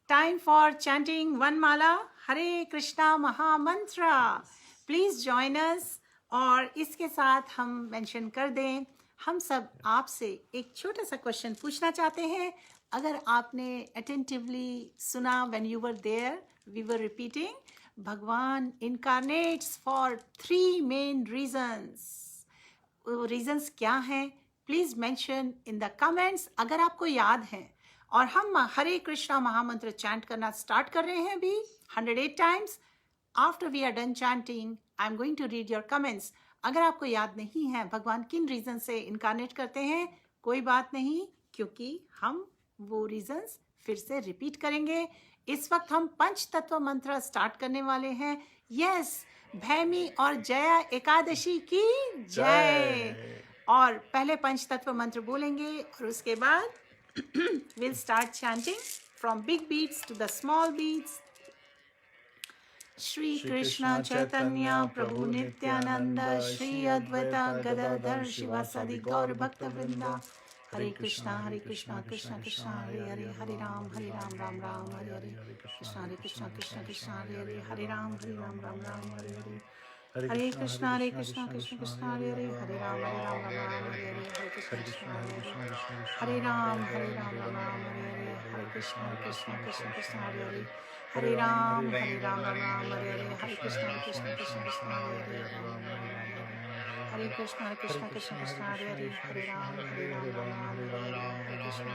time for chanting one mala Hare Krishna Maha Mantra. Please join us. और इसके साथ हम mention कर दें, हम सब आपसे एक छोटा सा क्वेश्चन पूछना चाहते हैं। अगर आपने अटेंटिवली सुना, when you were there, we were repeating, भगवान incarnates for 3 main reasons. वो reasons क्या हैं? Please mention in the comments अगर आपको याद है। और हम हरे कृष्णा महामंत्र चैंट करना स्टार्ट कर रहे हैं अभी 108 times. After we are done chanting, I am going to read your comments. अगर आपको याद नहीं है भगवान किन रीजन से इनकारनेट करते हैं, कोई बात नहीं, क्योंकि हम वो रीजंस फिर से रिपीट करेंगे। इस वक्त हम पंच तत्व मंत्र स्टार्ट करने वाले हैं। यस, भैमी और जया एकादशी की जय। और पहले पंच तत्व मंत्र बोलेंगे और उसके बाद we'll start chanting from big beats to the small beats. Shri Krishna Chaitanya Prabhu Nityananda Shri Advaita Gadadhar Shivasadi Gaur Bhakta Vrinda. Hare Krishna Krishna Krishna Hare Hare, Hare Ram Ram Ram Hare Hare, Krishna Krishna Krishna Hare Hare, Hare Ram Ram Ram Hare Hare, Hare Krishna Krishna Krishna Hare Hare, Hare Ram Ram Hare Hare, Hare Krishna Hare Ram Ram Hare Hare, Hare Krishna Krishna Krishna Hare Hare, Hare Ram Ram Hare Hare, Hare Krishna Krishna Krishna Hare Hare, Hare Krishna Krishna Hare Hare, Hare Ram Ram Hare Hare, Hare Krishna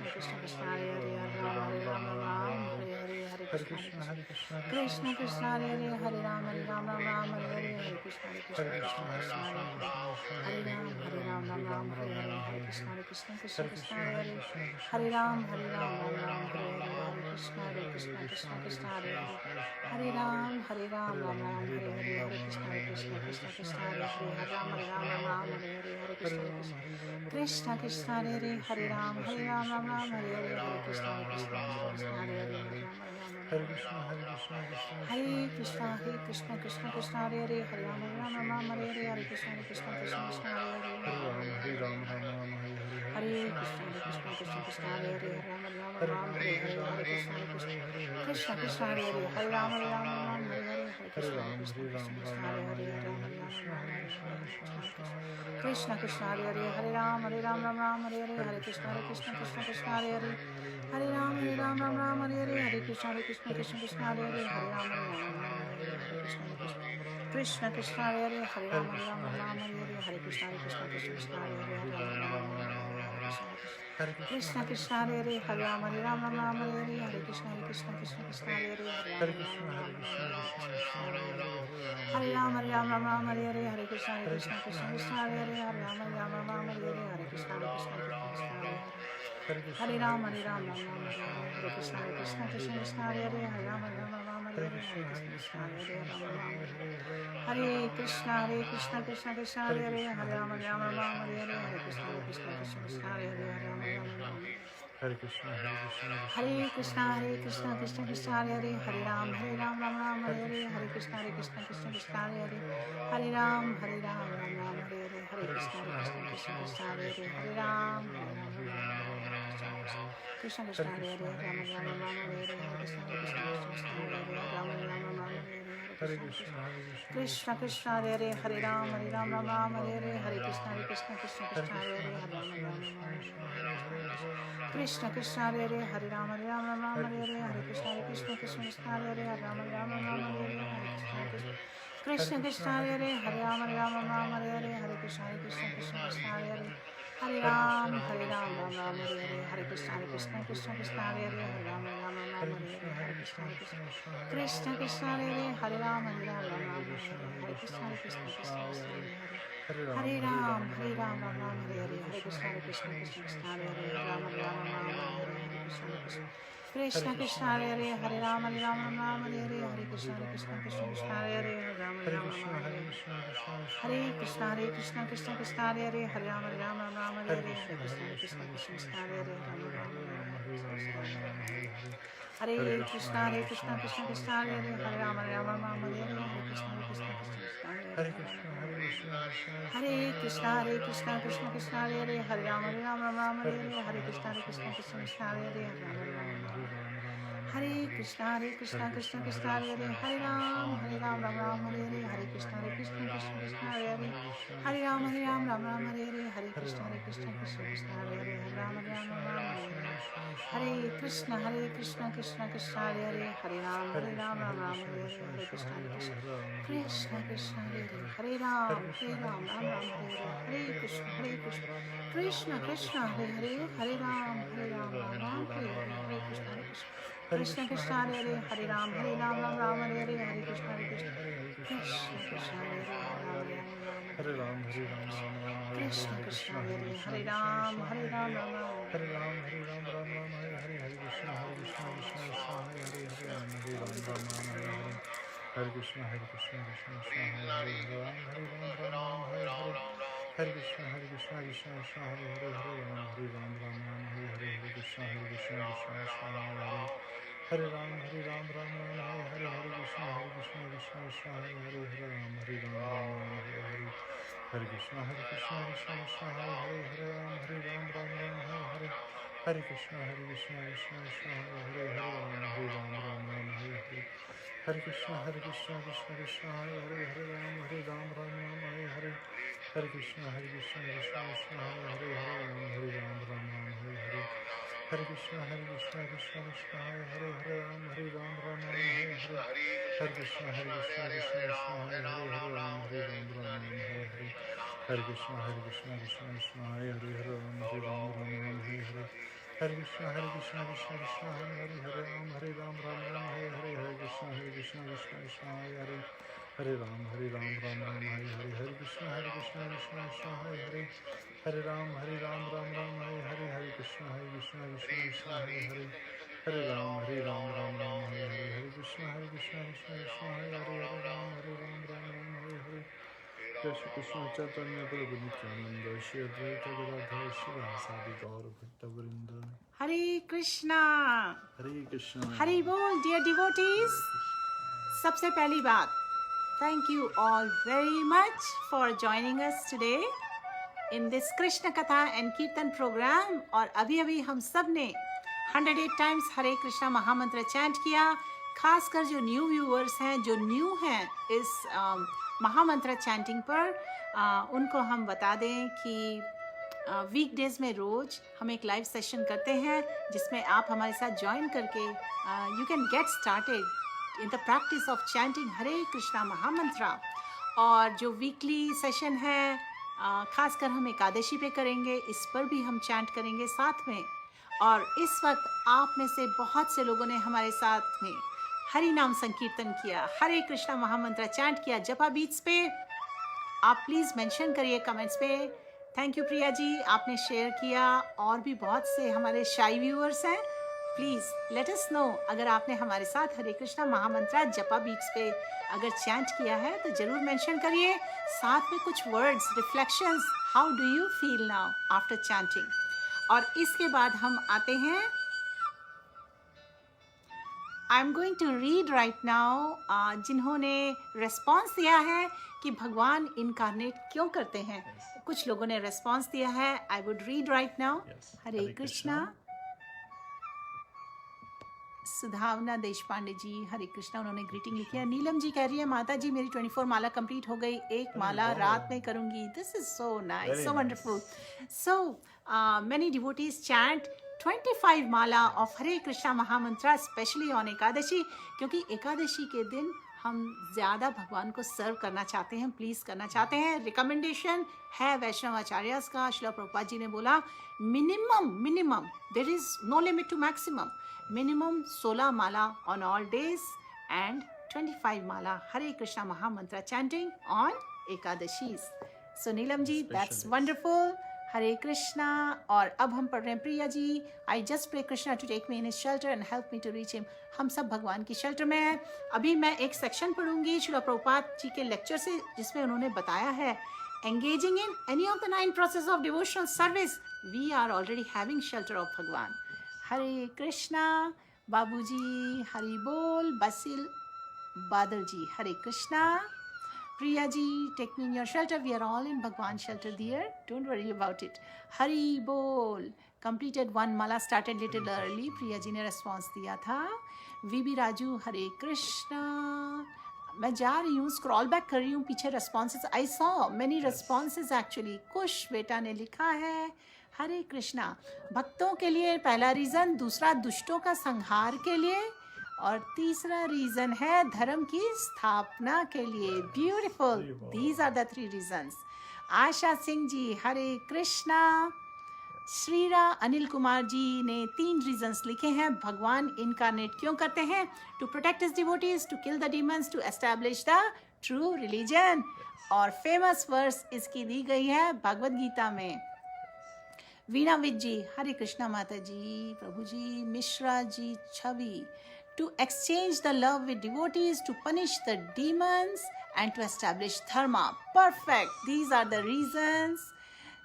Krishna Krishna Krishna Hare Hare Hare Ram Ram Hare Hare Hare Krishna Krishna Krishna Hare Hare Hare Ram Ram Hare Hare Hare Krishna Krishna Krishna Krishna Hare Hare Ram Ram Hare Hare Hare Krishna Krishna Krishna Krishna Hare Hare Hare Ram Hare Ram Hare Hare Hare Krishna Krishna Krishna Hare Hare Hare Ram Hare Ram Hare Hare Hare Krishna Krishna Krishna Hare Hare Hare Ram Hare Ram Hare Hare Hare Krishna Krishna Krishna Hare Hare Hare Ram Hare Ram Hare Hare Hare Krishna Krishna Krishna Hare Hare Hare Krishna Hare Krishna Krishna Krishna Hare Hare Hare Ram Hare Hare Hare Krishna Krishna Krishna Krishna Hare Hare Hare Krishna Krishna Krishna Hare Hare Hare Ram Hare Hare Hare Krishna Krishna Krishna Hare Hare Hare Ram Hare Hare Hare Krishna Krishna Krishna Hare Hare Krishna Krishna Hare Hare Hare Ram Hare Ram Hare Hare Hare Krishna Krishna Krishna Hare Hare Hare Ram Hare Ram Hare Hare Hare Krishna Krishna Krishna Hare Hare Hare Ram Hare Krishna Krishna Hare Hare Hare Ram Hare Ram Hare Hare Hare Krishna Krishna Krishna Hare Hare Krishna Krishna Hare Hare Hare Ram Hare Ram Hare Hare Hare Krishna Krishna Krishna Hare Hare Hare Ram Hare Ram Hare Hare Hare Krishna Krishna Krishna Hare Hare Hare Ram Hare Ram Hare Hare Hare Krishna Krishna Krishna Hare Hare Hare Ram Hare Ram Hare Hare Krishna Krishna Krishna Hare Hare Hare Ram Hare Ram Hare Hare Hare Krishna Hare Hare Krishna Krishna Krishna Hare Hare Hare Ram Hare Ram Hare Hare Hare Krishna Krishna Krishna Hare Hare Hare Ram Hare Hare Krishna Krishna Krishna Hare Hare Hare Ram Hare Ram Hare Hare Hare Krishna Krishna Krishna Hare Hare Hare Ram Hare Ram Hare Hare Hare Krishna Krishna Krishna Hare Hare Hare Ram Krishna Krishna Hare Hare Ram Ram Hare Hare Hare Krishna Krishna Krishna Hare Hare Ram Ram Hare Hare Hare Krishna, Hare Krishna Krishna Hare Hare Hare Ram Ram Ram Hare Hare Hare Krishna Krishna Krishna Krishna Hare Hare Hare Ram Krishna Krishna Hare Hare Hare Ram Ram Hare Hare Hare Krishna Krishna Krishna Krishna Hare Hare Hare Ram Hare Hare Krishna Krishna Hare Hare Hare Ram Hare Hare Hare Krishna Krishna Krishna Krishna Hare Hare Hare Ram Hare Ram Hare Hare Hare Krishna Krishna Krishna Krishna Hare Hare Hare Ram Hare Hare Krishna Krishna Krishna Hare Hare Hare Ram Hare Hare Krishna Krishna Krishna Krishna Hare Hare Ram Hare Ram Hare Hare Hare Krishna Krishna Krishna Krishna Hare Hare Ram Hare Krishna Krishna Krishna Hare Hare Hare Ram Hare Hare Hare Krishna Krishna Krishna Krishna Hare Hare Ram Hare Hare Krishna Krishna Krishna Krishna Hare Hare Hare Ram Hare Hare Hare Krishna Krishna Krishna Krishna Hare Hare Hare Krishna Krishna Krishna Hare Hare Hare Ram Hare Hare Hare Krishna Krishna Krishna Krishna Hare Hare Krishna Krishna Krishna Hare Hare Hare Ram Hare Hare Hare Krishna Krishna Krishna Krishna Hare Hare Hare Krishna Krishna Krishna Hare Hare Hare Ram Hare Hare Hare Krishna Krishna Krishna Krishna Hare Hare Hare Ram Hare Hare Hare Krishna Krishna Krishna Krishna Hare Hare Hare Krishna Krishna Krishna Hare Hare Hare Ram Hare Hare Hare Krishna Krishna Krishna Hare Hare Hare Ram Hare Hare Hare Krishna Krishna Hare Hare Hare Ram Hare Hare Hare Krishna Krishna Hare Hare Hare Ram Hare Hare Hare Krishna Krishna Krishna Hare Hare Ram, Hare Ram, Ram Ram, Hare Krishna Hare, Krishna Hare Hare Krishna, Hare Krishna Ram Krishna, Hare Ram Ram Hare Ram, Hare Ram, Ram Ram, Hare Hare, Hare Krishna, Hare Krishna, Krishna Krishna, Hare Hare, Hare Ram, Hare Ram, Ram Ram, Hare Hare, Hare Krishna, Krishna Krishna, Hare Hare, Hare Ram, Hare Ram, Ram Ram, Hare Hare, Hare Krishna, Krishna Krishna, Hare Hare, Hare Ram, Hare Ram, Ram Ram, Hare Hare, Hare Krishna, Krishna Krishna, Hare Hare, Hare Ram, Hare Ram, Ram Ram, Hare Hare, Hare Krishna, Krishna Krishna, Hare Hare, Hare Ram, Hare Ram, Ram Ram, Hare Hare, Hare Krishna, Krishna Krishna, Hare Hare, Hare Ram, Hare Ram, Ram Ram, Hare Hare, Hare Krishna, Krishna Krishna, Hare Hare, Hare Ram, Hare Ram, Ram Ram, Hare Hare, Hare Krishna, Krishna Krishna, Hare Hare, Hare Ram, Hare Ram, Ram Ram, Hare Hare, Hare Krishna, Krishna Krishna, Hare Hare, Hare Ram, Hare Ram, Ram Ram, Hare Hare, Hare Krishna, Krishna Krishna, Hare Hare, Hare Ram, Hare Ram, Ram Ram, Hare Hare, Hare Krishna, Krishna Krishna, Hare Hare, Hare Ram, Hare Ram, Ram Ram, Hare Hare, Hare Krishna, Krishna Krishna, Hare Hare, Hare Ram, Hare Ram, Ram Ram, Hare Hare, Hare Krishna, Krishna Krishna, Hare Hare, Hare Ram, Hare Ram, Ram Ram, Hare Hare, Hare Krishna, Krishna Krishna, Hare Hare, Hare Ram, Hare Ram, Ram Ram, Hare Hare, Hare Krishna, Krishna Krishna, Hare Hare, Hare Ram, Hare Ram, Ram Ram, Hare Hare, Hare Krishna, Krishna, Hare Hare, Hare Ram, Hare Ram, Ram Ram, Hare Hare, Hare Krishna, Krishna, Hare Hare, Hare Ram, Hare Ram, Ram Ram, Hare Hare, Jai Shri Krishna Chaitanya Prabhu Nityananda, Shri Advaita Gadadhar Shivasadi Gaur Bhatta Vrinda. Hare Krishna. Hare Krishna. Hari Bol, dear devotees. सबसे पहली बात, thank you all very much for joining us today in this Krishna Katha and Kirtan program. और अभी हम सब ने 108 times हरे कृष्णा महामंत्र chant किया. खासकर जो न्यू व्यूअर्स हैं, जो न्यू हैं इस महामंत्र चैंटिंग पर, उनको हम बता दें कि वीकडेज में रोज हम एक लाइव सेशन करते हैं जिसमें आप हमारे साथ ज्वाइन करके you can get started in the practice of chanting Hare Krishna mahamantra. और जो वीकली सेशन है, खासकर हम एकादशी पे करेंगे, इस पर भी हम चैंट करेंगे साथ में. और इस वक्त आप में से बहुत से लोगों ने हमारे साथ में हरि नाम संकीर्तन किया, हरे कृष्णा महामंत्र चैंट किया जपा बीट्स पे. आप प्लीज़ मेंशन करिए कमेंट्स पे. थैंक यू प्रिया जी, आपने शेयर किया. और भी बहुत से हमारे शाई व्यूअर्स हैं. प्लीज़ लेट अस नो अगर आपने हमारे साथ हरे कृष्णा महामंत्र जपा बीट्स पे अगर चैंट किया है तो ज़रूर मेंशन करिए. साथ में कुछ words, reflections, how do you feel now after chanting. और इसके बाद हम आते हैं, I am going to read right now जिन्होंने रेस्पॉन्स दिया है कि भगवान इनकारनेट क्यों करते हैं. कुछ लोगों ने रेस्पॉन्स दिया है. I would read right now. Hare Krishna. Sudhavana Desh Pandey जी हरे कृष्णा, उन्होंने ग्रीटिंग लिखी है। नीलम जी कह रही है माता जी मेरी 24 माला कंप्लीट हो गई, एक माला वाह। रात में करूंगी। This is so nice, Very so nice. Wonderful. So many devotees chant 25 mala of Hare Krishna mahamantra specially on Ekadashi, क्योंकि एकादशी के दिन हम ज़्यादा भगवान को सर्व करना चाहते हैं, प्लीज़ करना चाहते हैं। रिकमेंडेशन है वैष्णव आचार्यस का, श्रील प्रभुपाद जी ने बोला minimum there is no limit to maximum, minimum 16 mala on all days and 25 mala Hare Krishna mahamantra chanting on Ekadashi. So Neelam ji that's wonderful, Hare Krishna. और अब हम पढ़ रहे हैं Priya ji, I just pray Krishna to take me in his shelter and help me to reach him. हम सब भगवान की शेल्टर में हैं। अभी मैं एक सेक्शन पढ़ूंगी श्रील प्रभुपाद जी के लेक्चर से, जिसमें उन्होंने बताया है engaging in any of the 9 process of devotional service, we are already having shelter of Bhagwan. हरे कृष्णा बाबूजी, हरि बोल। बसिल बादल जी Hare Krishna. Priya ji, take me in your shelter. We are all in Bhagwan shelter, dear. Don't worry about it. Hari bol. Completed 1 mala, started little early. Priya ji ने response दिया था। VB Raju हरे कृष्णा। मैं जा रही हूँ, स्क्रॉल बैक कर रही हूँ पीछे responses. I saw many responses actually. कुश बेटा ने लिखा है हरे कृष्णा। भक्तों के लिए पहला रीजन, दूसरा दुष्टों का संहार के लिए, और तीसरा रीजन है धर्म की स्थापना के लिए। Beautiful, these are the 3 reasons. Asha Singh ji Hare Krishna. श्रीरा अनिल कुमार जी ने 3 रीजंस लिखे हैं भगवान इनकारनेट क्यों करते हैं। To protect his devotees, to kill the demons, to establish the true religion. और फेमस वर्स इसकी दी गई है भगवद गीता में। वीणा विज जी हरे कृष्णा माता जी, प्रभु जी। मिश्रा जी छवि, to exchange the love with devotees, to punish the demons and to establish dharma. Perfect, these are the reasons.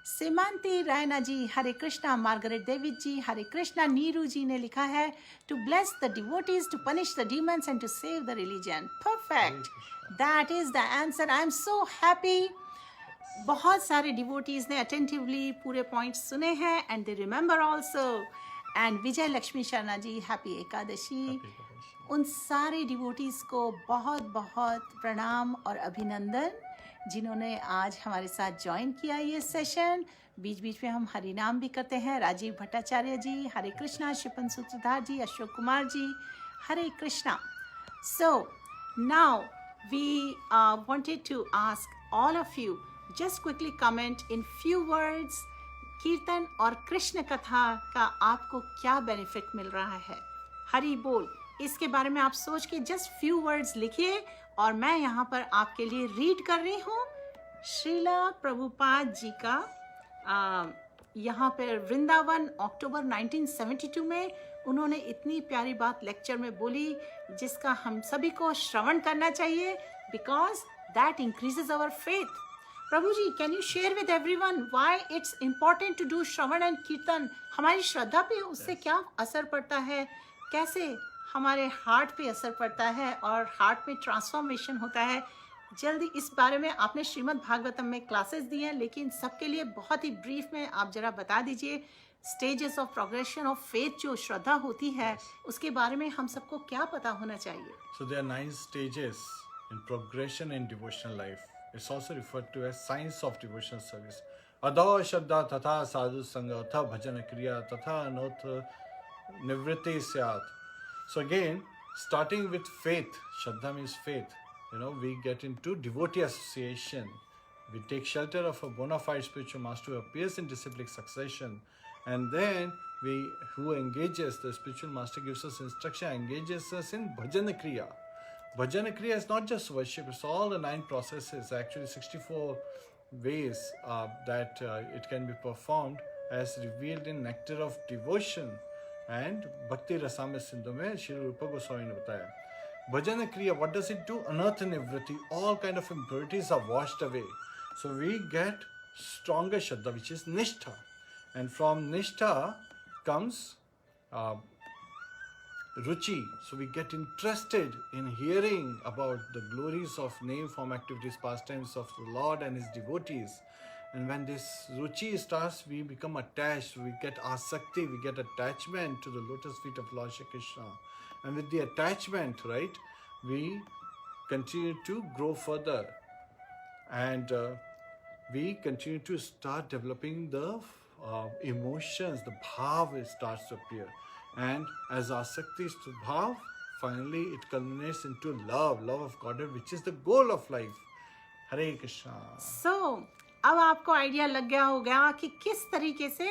Simanti Raina ji Hare Krishna. Margaret David ji Hare Krishna. Neeru ji ने लिखा है to bless the devotees, to punish the demons and to save the religion. Perfect, that is the answer. I am so happy. बहुत सारे devotees ने attentively पूरे points सुने हैं and they remember also. And Vijay Lakshmi Sharma ji happy Ekadashi. उन सारे devotees को बहुत बहुत प्रणाम और अभिनंदन जिन्होंने आज हमारे साथ ज्वाइन किया ये सेशन। बीच बीच में हम हरि नाम भी करते हैं। राजीव भट्टाचार्य जी Hare Krishna. Shipan Sutradhar ji, Ashok Kumar ji Hare Krishna. So now we wanted to ask all of you, just quickly comment in few words, कीर्तन और कृष्ण कथा का आपको क्या बेनिफिट मिल रहा है। हरि बोल, इसके बारे में आप सोच के जस्ट फ्यू वर्ड्स लिखिए और मैं यहाँ पर आपके लिए रीड कर रही हूँ श्रीला प्रभुपाद जी का यहाँ पर वृंदावन अक्टूबर 1972 में उन्होंने इतनी प्यारी बात लेक्चर में बोली जिसका हम सभी को श्रवण करना चाहिए, because that increases our faith. प्रभु जी, can you share with everyone why it's important to do shravan and kirtan. हमारी श्रद्धा पे उससे क्या असर पड़ता है, कैसे हमारे हार्ट पे असर पड़ता है और हार्ट में ट्रांसफॉर्मेशन होता है। जल्दी इस बारे में आपने श्रीमद् भागवतम में क्लासेस दी हैं, लेकिन सबके लिए बहुत ही ब्रीफ में आप जरा बता दीजिए stages of progression of faith, जो श्रद्धा होती है उसके बारे में हम सबको क्या पता होना चाहिए। So there are 9 stages in progression in devotional life. It's also referred to as science of devotional service. Adho Shraddha tatha sadhu sangha atha bhajan kriya tatha anoth nivritti syat. So again, starting with faith, Shraddha means faith. You know, we get into devotee association. We take shelter of a bona fide spiritual master who appears in disciplic succession. And then who engages, the spiritual master gives us instruction, engages us in bhajana kriya. Bhajana kriya is not just worship, it's all the 9 processes, actually 64 ways that it can be performed as revealed in Nectar of Devotion and Bhakti Rasamrita Sindhu mein Shri Rupa Goswami ne bataya. Bhajana kriya, what does it do? Anartha nivriti, all kind of impurities are washed away. So we get stronger Shraddha, which is Nishtha. And from Nishtha comes Ruchi. So we get interested in hearing about the glories of name, form, activities, pastimes of the Lord and His devotees. And when this Ruchi starts, we become attached, we get asakti, we get attachment to the lotus feet of Lord Shri Krishna. And with the attachment, right, we continue to grow further, and we continue to start developing the emotions. The bhav starts to appear, and as asakti is to bhav, finally it culminates into love of Godhead, which is the goal of life. Hare Krishna. So, अब आपको idea लग गया होगा कि किस तरीके से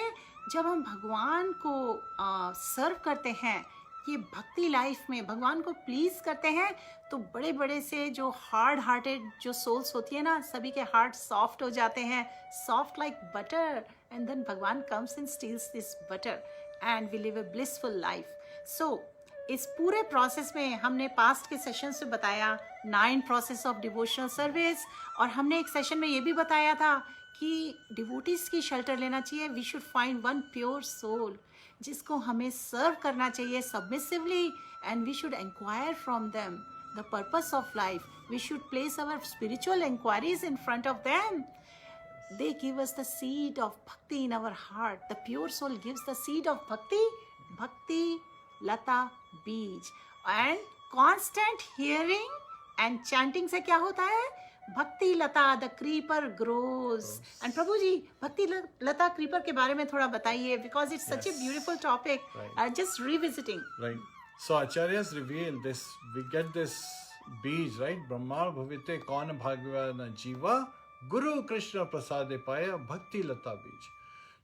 जब हम भगवान को सर्व करते हैं, ये भक्ति लाइफ में भगवान को प्लीज करते हैं, तो बड़े बड़े से जो हार्ड हार्टेड जो सोल्स होती है ना, सभी के हार्ट सॉफ्ट हो जाते हैं, soft like butter, and then Bhagwan comes and steals this butter and we live a blissful life. So इस पूरे प्रोसेस में हमने पास्ट के सेशन से बताया 9 प्रोसेस ऑफ डिवोशनल सर्विस, और हमने एक सेशन में ये भी बताया था कि डिवोटीज की शेल्टर लेना चाहिए. We should find one pure soul जिसको हमें सर्व करना चाहिए submissively, and we should inquire from them the purpose of life. We should place our spiritual inquiries in front of them. They give us the seed of bhakti in our heart. The pure soul gives the seed of bhakti, bhakti lata beej. And constant hearing and chanting से क्या होता है? भक्ति लता the creeper grows. And प्रभु जी, भक्ति लता creeper के बारे में थोड़ा बताइए, because it's such a beautiful topic. Right. Just revisiting. Right. So Acharyas reveal this. We get this beej, right? Brahma bhavite kaun bhagavana jiva Guru Krishna prasade paya bhakti lata beej.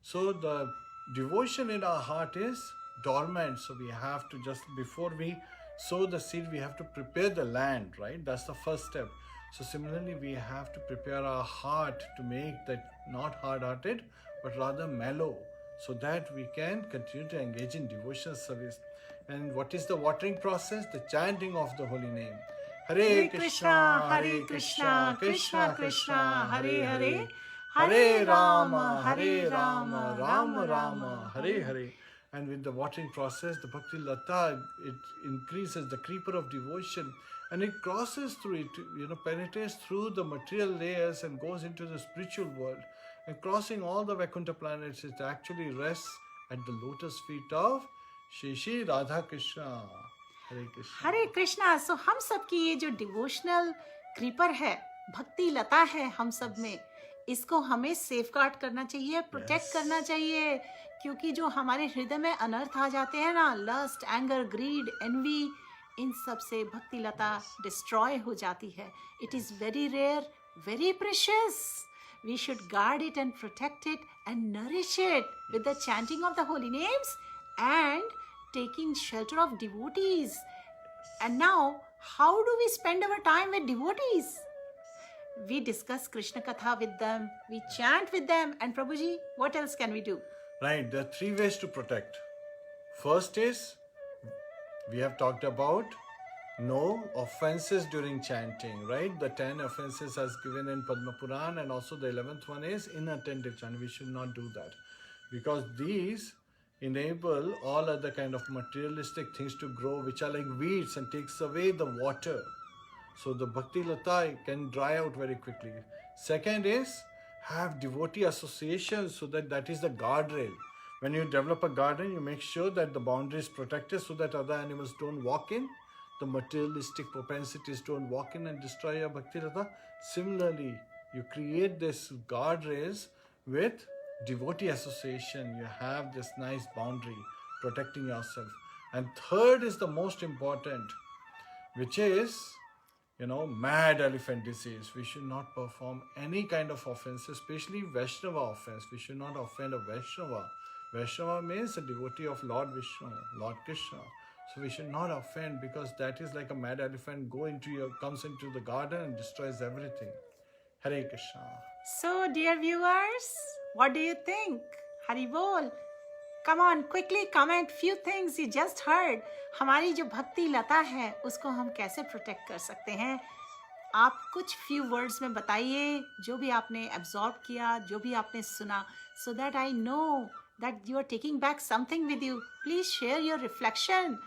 So the devotion in our heart is dormant. So we have to just, before we sow the seed, we have to prepare the land, right? That's the first step. So similarly, we have to prepare our heart to make that not hard-hearted, but rather mellow, so that we can continue to engage in devotional service. And what is the watering process? The chanting of the holy name. Hare Krishna, Hare Krishna, Krishna Krishna, Hare Hare, Hare Rama, Rama Rama, Hare Hare. And with the watering process, the Bhakti Lata, it increases the creeper of devotion, and it crosses through it, penetrates through the material layers and goes into the spiritual world. And crossing all the Vaikuntha planets, it actually rests at the lotus feet of Shri Shri Radha Krishna. Hare Krishna. हरे कृष्णा. सो हम सब की ये जो devotional creeper है, भक्ति लता है हम सब में, इसको हमें सेफगार्ड करना चाहिए, प्रोटेक्ट करना चाहिए, क्योंकि जो हमारे हृदय में अनर्थ आ जाते हैं ना, लस्ट, एंगर, ग्रीड, एनवी, इन सब से भक्ति लता डिस्ट्रॉय हो जाती है. It is very rare, very precious. We should guard it and protect it and nourish it with the chanting of the holy names and taking shelter of devotees. And now, how do we spend our time with devotees? We discuss Krishna Katha with them, we chant with them, and Prabhuji, what else can we do? Right, there are 3 ways to protect. First is, we have talked about no offenses during chanting, right? The 10 offenses as given in Padma Puran, and also the 11th one is inattentive chanting. We should not do that, because these enable all other kind of materialistic things to grow, which are like weeds, and takes away the water. So the Bhakti Lata can dry out very quickly. Second is, have devotee associations, so that is the guardrail. When you develop a garden, you make sure that the boundary is protected so that other animals don't walk in, the materialistic propensities don't walk in and destroy your Bhakti Lata. Similarly, you create this guardrails with devotee association. You have this nice boundary protecting yourself. And third is the most important, which is, mad elephant disease. We should not perform any kind of offense, especially Vaishnava offense. We should not offend a Vaishnava. Vaishnava means a devotee of Lord Vishnu, Lord Krishna. So we should not offend, because that is like a mad elephant comes into the garden and destroys everything. Hare Krishna. So, dear viewers, what do you think? Hari Bol. Come on, quickly comment few things you just heard. हमारी जो भक्ति लता है, उसको हम कैसे protect कर सकते हैं? आप कुछ few words में बताइए, जो भी आपने absorb किया, जो भी आपने सुना, so that I know that you are taking back something with you. Please share your reflection.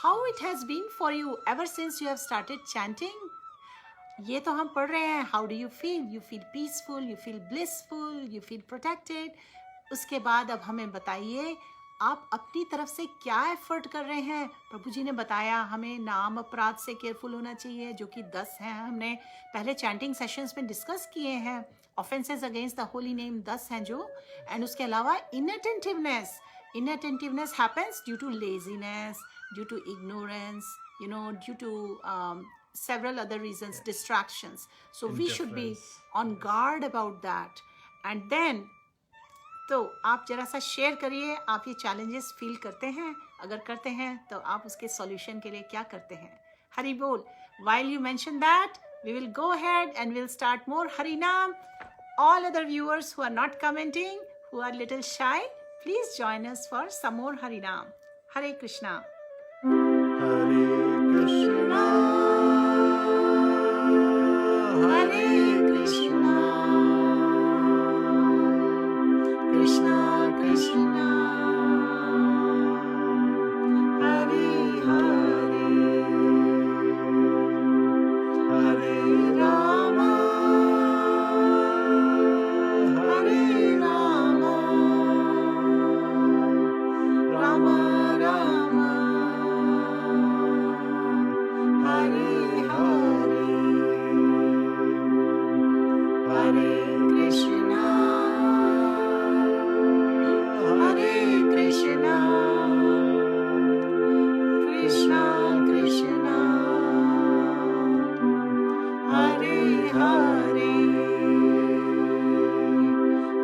How it has been for you ever since you have started chanting? ये तो हम पढ़ रहे हैं. How do you feel? You feel peaceful, you feel blissful, you feel protected. उसके बाद अब हमें बताइए, आप अपनी तरफ से क्या एफर्ट कर रहे हैं? प्रभु जी ने बताया हमें नाम अपराध से केयरफुल होना चाहिए, जो कि 10 हैं, हमने पहले चैंटिंग सेशंस में डिस्कस किए हैं। Offences against the holy name 10 हैं जो, एंड उसके अलावा inattentiveness happens due to laziness, due to ignorance, due to several other reasons, distractions. So we should be on guard about that. And then, तो आप जरा सा शेयर करिए, आप ये चैलेंजेस फील करते हैं? अगर करते हैं तो आप उसके सॉल्यूशन के लिए क्या करते हैं? हरि बोल. While you mention that, we will go ahead and we'll start more Hari Naam. All other viewers who are not commenting, who are little shy, please join us for some more Hari Naam. Hare Krishna. Hare Krishna, Hare Krishna, Krishna Krishna, Hare Hare, Hare Rama, Hare Rama, Rama Rama, Hare Hare, Hare Krishna, Hare Krishna, Krishna Krishna, Hare Hare,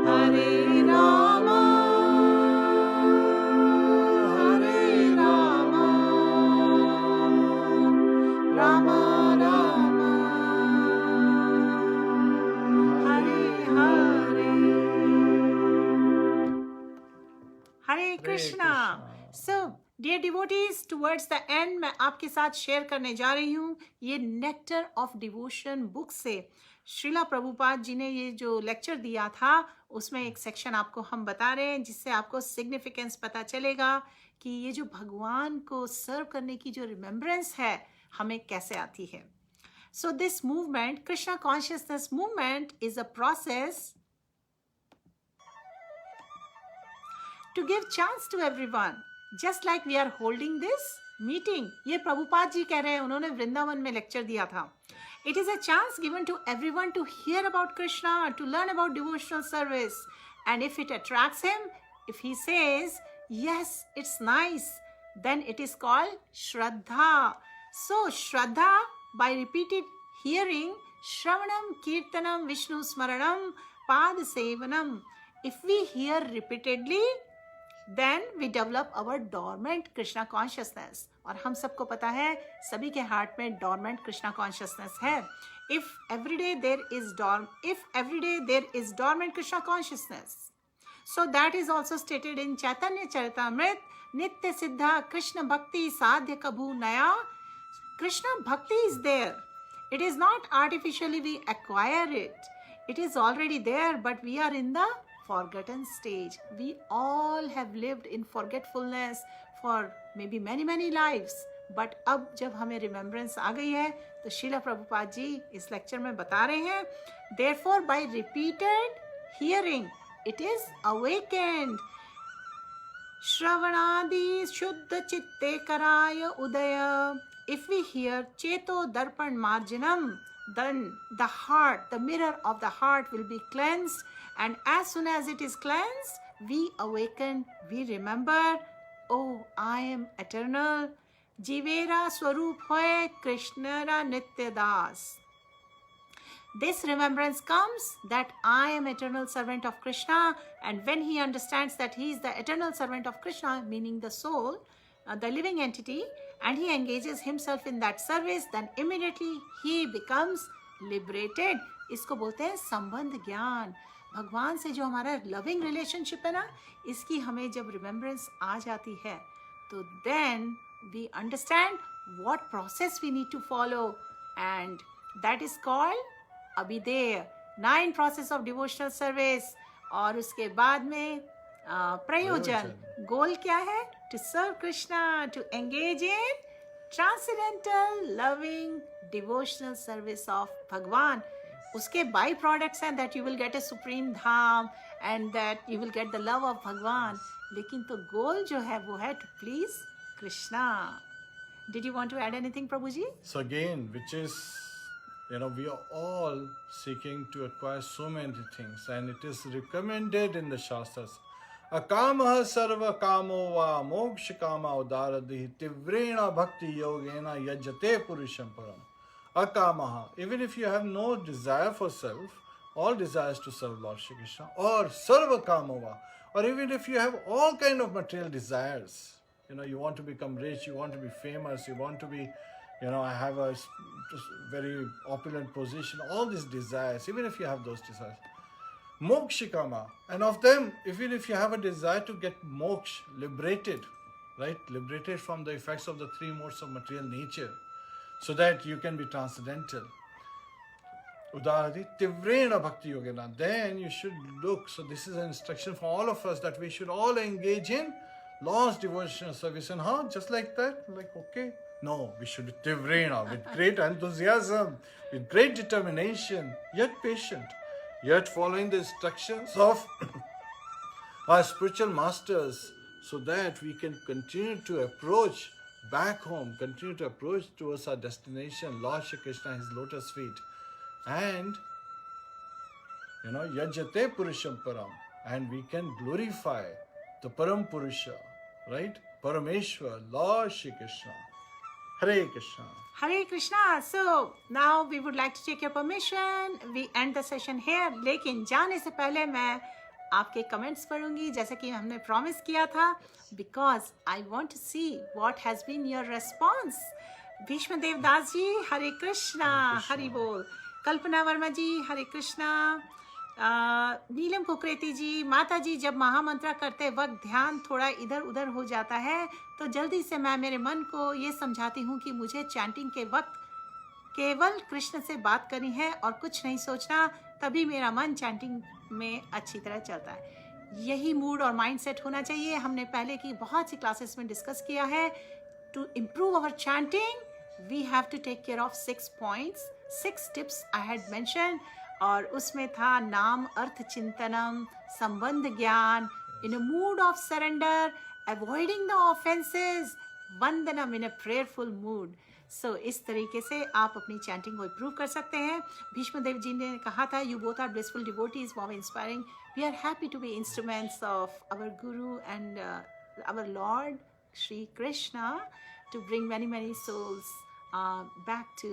Hare Rama, Hare Rama, Rama Rama, Hare Hare. Hare Krishna. So, dear devotees, towards the end मैं आपके साथ share करने जा रही हूँ ये nectar of devotion book से श्रीला प्रभुपाद जी ने ये जो लेक्चर दिया था, उसमें एक सेक्शन आपको हम बता रहे हैं जिससे आपको सिग्निफिकेंस पता चलेगा कि ये जो भगवान को सर्व करने की जो रिमेम्बरेंस है हमें कैसे आती है. So this movement, Krishna consciousness movement, is a process to give chance to everyone, just like we are holding this meeting. ये प्रभुपाद जी कह रहे हैं, उन्होंने वृंदावन में लेक्चर दिया था. It is a chance given to everyone to hear about Krishna, to learn about devotional service, and if it attracts him, if he says yes, it's nice, then it is called Shraddha. So Shraddha, by repeated hearing, Shravanam, Kirtanam, Vishnu Smaranam, Pad Sevanam. If we hear repeatedly, then we develop our dormant Krishna consciousness. और हम सबको पता है सभी के heart में dormant Krishna consciousness है. If every day there is dormant Krishna consciousness, so that is also stated in Chaitanya Charitamrita. Nitya Siddha Krishna Bhakti Sadhya Kabhu Naya. Krishna Bhakti is there. It is not artificially we acquire it. It is already there, but we are in the forgotten stage. We all have lived in forgetfulness for maybe many lives. But अब जब हमें remembrance आ गई है तो श्रीला प्रभुपाद जी इस lecture में बता रहे हैं, therefore by repeated hearing it is awakened. Shravanadi Shuddha Chitte Karaya Udaya. If we hear Cheto Darpan Marjanam, then the heart, the mirror of the heart will be cleansed, and as soon as it is cleansed, we awaken, we remember, oh, I am eternal. Jivera Swarup Hoy Krishnara Nitya Das. This remembrance comes that I am eternal servant of Krishna, and when he understands that he is the eternal servant of Krishna, meaning the soul, the living entity, and he engages himself in that service, then immediately he becomes liberated. इसको बोलते हैं संबंध ज्ञान. भगवान से जो हमारा loving relationship है ना, इसकी हमें जब रिमेम्बरेंस आ जाती है तो then we understand what process we need to follow, and that is called अभिधेय, 9 process of devotional service. और उसके बाद में प्रयोजन, गोल क्या है? To serve Krishna, to engage in transcendental, loving, devotional service of Bhagwan. उसके बाई प्रोडक्ट्स हैं that you will get a supreme dham and that you will get the love of Bhagwan, लेकिन तो गोल जो है वो है to please Krishna. Did you want to add anything, Prabhuji? So again, which is, we are all seeking to acquire so many things, and it is recommended in the Shastras. Akamah sarva kamo va moksha kama udaradihi tivrena bhakti yogena yajate purusham param. Akamaha, even if you have no desire for self, all desires to serve Lord Shri Krishna, or sarva kamova, or even if you have all kind of material desires, you want to become rich, you want to be famous, you want to be, I have a very opulent position, all these desires, even if you have those desires. Mokshikama, and of them, even if you have a desire to get moksha, liberated, right? Liberated from the effects of the three modes of material nature, so that you can be transcendental. Udarati Tivrena Bhakti Yogena. Then you should look. So this is an instruction for all of us that we should all engage in Lord's devotional service. And how? Just like that? Like, okay. No, we should be Tivrena, with great enthusiasm, with great determination, yet patient, yet following the instructions of our spiritual masters, so that we can continue to approach back home, continue to approach towards our destination, Lord Shri Krishna, His lotus feet. And, Yajate Purusham Param. And we can glorify the Param Purusha, right? Parameshwar, Lord Shri Krishna. Hare Krishna. Hare Krishna. So now we would like to take your permission. We end the session here. लेकिन जाने से पहले मैं आपके comments पढ़ूंगी जैसे कि हमने promise किया था, because I want to see what has been your response. Bhishma Devdas जी, हरे कृष्णा, हरि बोल. कल्पना वर्मा जी, हरे कृष्णा. नीलम कुकरेती जी, माता जी जब महामंत्र करते वक्त ध्यान थोड़ा इधर उधर हो जाता है तो जल्दी से मैं मेरे मन को ये समझाती हूँ कि मुझे चैंटिंग के वक्त केवल कृष्ण से बात करनी है और कुछ नहीं सोचना, तभी मेरा मन चैंटिंग में अच्छी तरह चलता है. यही मूड और माइंडसेट होना चाहिए. हमने पहले की बहुत सी क्लासेस में डिस्कस किया है. To improve our chanting we have to take care of 6 points, 6 tips I had mention. और उसमें था नाम अर्थ चिंतनम, संबंध ज्ञान, in a mood of surrender, avoiding the offences, वंदनम in a prayerful mood. So इस तरीके से आप अपनी चैंटिंग को इम्प्रूव कर सकते हैं. भीष्मदेव जी ने कहा था, you both are blissful devotees, wow inspiring. We are happy to be instruments of our guru and our lord Shri Krishna to bring many, many souls back to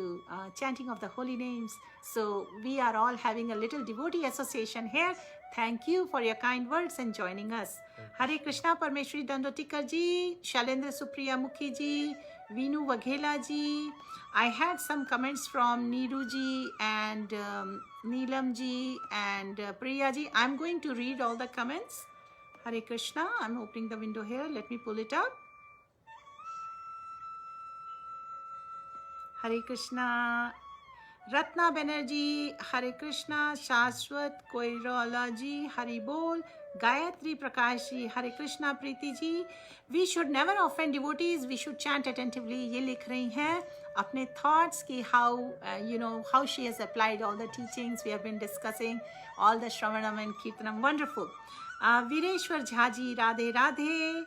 chanting of the holy names. So we are all having a little devotee association here. Thank you for your kind words and joining us. Hare Krishna. Parmeshwari Dandotikar ji, Shalendra Supriya Mukhi ji, Veenu Waghela ji. I had some comments from Neeru ji and Neelam ji and Priya ji. I'm going to read all the comments. Hare Krishna. I'm opening the window here. Let me pull it up. Hare Krishna. Ratna Banerjee, Hare Krishna. Shashwat Koirala ji, Hari bol. Gayatri Prakash ji, Hare Krishna. Preeti ji, we should never offend devotees, we should chant attentively. ये लिख रही हैं अपने thoughts की how she has applied all the teachings we have been discussing, all the श्रवणम and कीर्तनम. Wonderful. Veereshwar Jha ji, Radhe Radhe.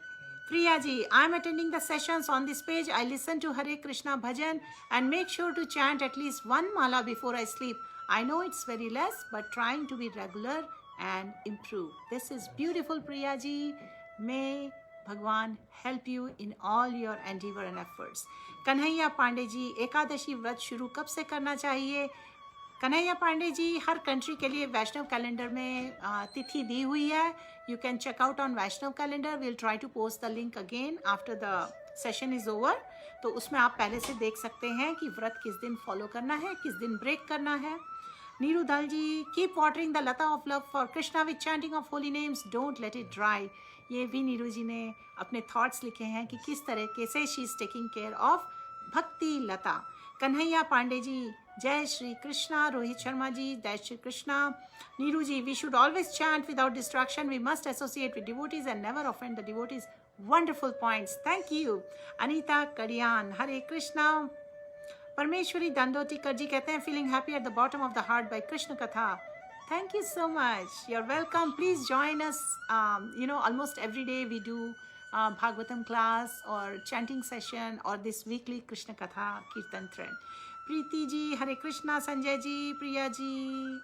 Priya ji, I am attending the sessions on this page. I listen to Hare Krishna bhajan and make sure to chant at least one mala before I sleep. I know it's very less, but trying to be regular and improve. This is beautiful, Priya ji. May Bhagwan help you in all your endeavor and efforts. Kanhaiya Pandey ji, Ekadashi व्रत शुरू कब से करना चाहिए? कन्हैया पांडे जी, हर country के लिए Vaishnav calendar में तिथि दी हुई है. You can check out on Vaishnav calendar. Will try to post the link again after the session is over. तो उसमें आप पहले से देख सकते हैं कि व्रत किस दिन फॉलो करना है, किस दिन ब्रेक करना है. Neeru Dal ji, keep watering the lata of love for Krishna with chanting of holy names, don't let it dry. ये भी नीरू जी ने अपने थॉट्स लिखे हैं कि किस तरीके से she is taking care of भक्ति लता. कन्हैया पांडे जी, जय श्री कृष्णा. रोहित शर्मा जी, जय Shri Krishna. Neeru ji, we should always chant without distraction. We must associate with devotees and never offend the devotees. Wonderful points. Thank you. Anita Kadiyan, Hare Krishna. Parmeshwari Dandotikar ji कहते हैं feeling happy at the bottom of the heart by Krishna Katha. Thank you so much. You're welcome. Please join us. Almost every day we do Bhagavatam class or chanting session or this weekly Krishna Katha Kirtan thread. Preeti ji, Hare Krishna, Sanjay ji, Priya ji,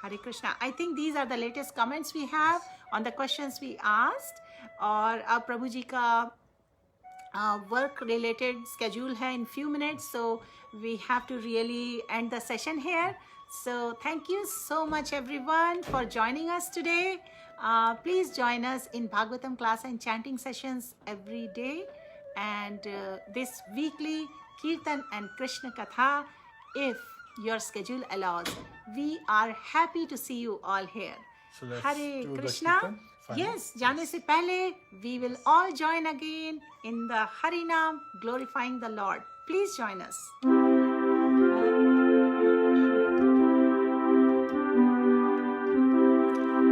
Hare Krishna. I think these are the latest comments we have on the questions we asked. और अब प्रभु जी का work related schedule hai in few minutes, so we have to really end the session here. So thank you so much everyone for joining us today. Please join us in Bhagavatam class and chanting sessions every day, and this weekly Kirtan and Krishna Katha, if your schedule allows. We are happy to see you all here. So let's Hare do the Krishna. Kirtan final. Yes, जाने से पहले we will all join again in the Harinam glorifying the Lord. Please join us.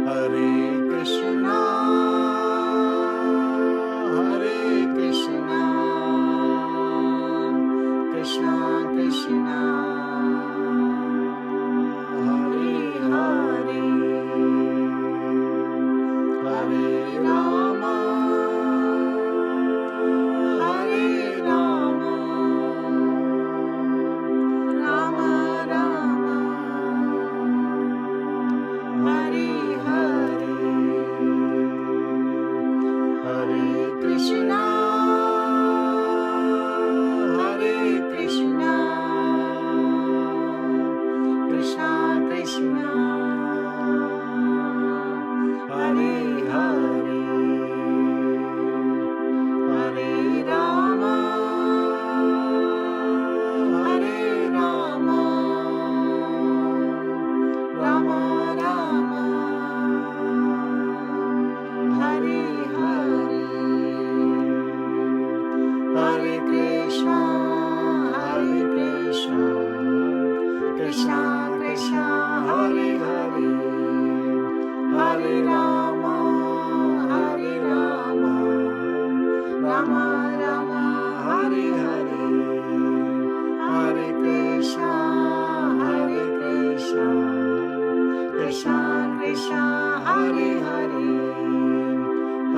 Hare Krishna, Hare Krishna, Krishna Krishna, Hare Hare, Hare Rama, Hare Rama, Rama Rama, Hare Hare, Hare Krishna, Hare Krishna, Krishna Krishna, Hare Hare, Hare Rama, Hare Rama, Rama Rama, Hare Hare, Hare Krishna, Hare Krishna, Krishna Krishna, Hare Hare, Hare Rama, Hare Rama, Rama Rama, Hare Hare, Hare Krishna, Hare Krishna, Krishna Krishna, Hare Hare,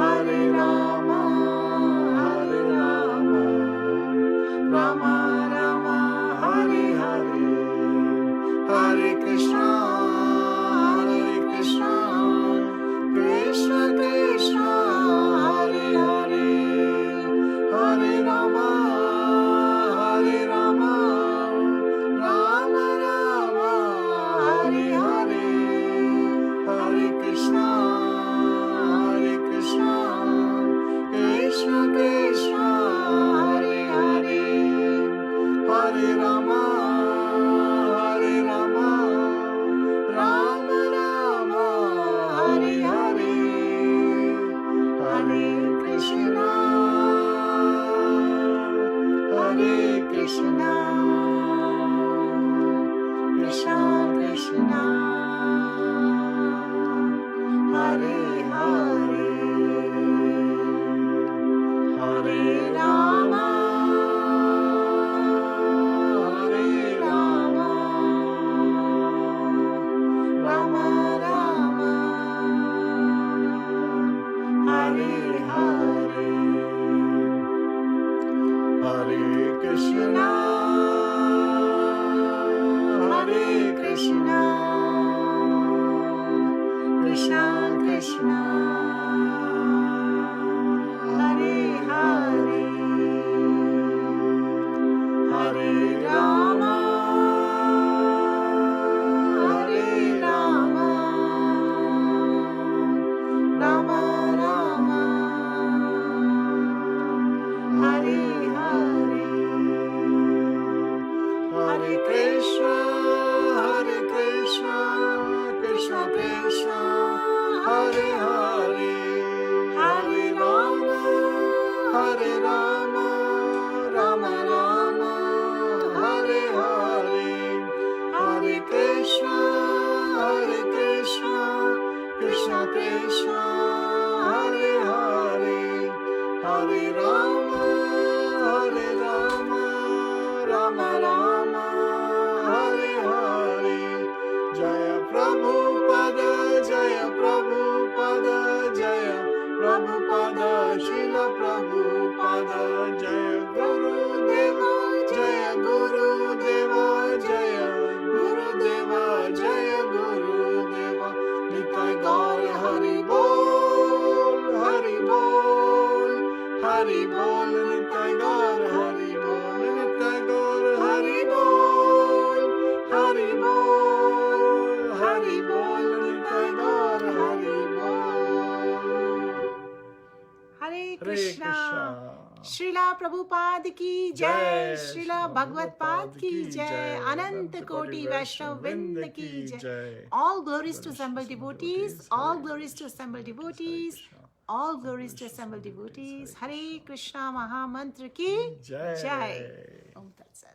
Hare Rama, Hare Rama, Rama Rama, Hare Hare, Hare Krishna, Hare Krishna, Krishna Krishna, Hare Hare, Hare Rama, Hare Rama, Rama Rama, Hare Hare, Hare Krishna, Hare Krishna, Krishna Krishna, Hare Hare, Hare Rama, Hare Rama, Rama Rama, Hare Hare, Hare Krishna, Hare Krishna, Krishna Krishna, Hare Hare, Hare Rama, Hare Rama, Rama Rama, Hare Hare, Hare Krishna, Hare Krishna, Krishna Krishna, Hare Hare, Hare Rama, Hare Rama, Rama Rama, Hare Hare, Hare Krishna, Hare Krishna, Krishna Krishna, Hare Hare, Hare Rama, Hare Rama, Rama Rama, Hare Hare, Hare Krishna, Hare Krishna, Krishna Krishna, Hare Hare, Hare Rama, Hare Rama, Rama Rama, Krishna Krishna. Srila Prabhupada की जय जय, श्रीला श्रीला भगवत पाद प्रभुपाद की की जय जय, अनंत कोटि वैष्णव वृंद की जय all glories to assembled devotees all glories to assembled devotees all glories to assembled devotees Hare Krishna महामंत्र की जय जय ओम तत्सत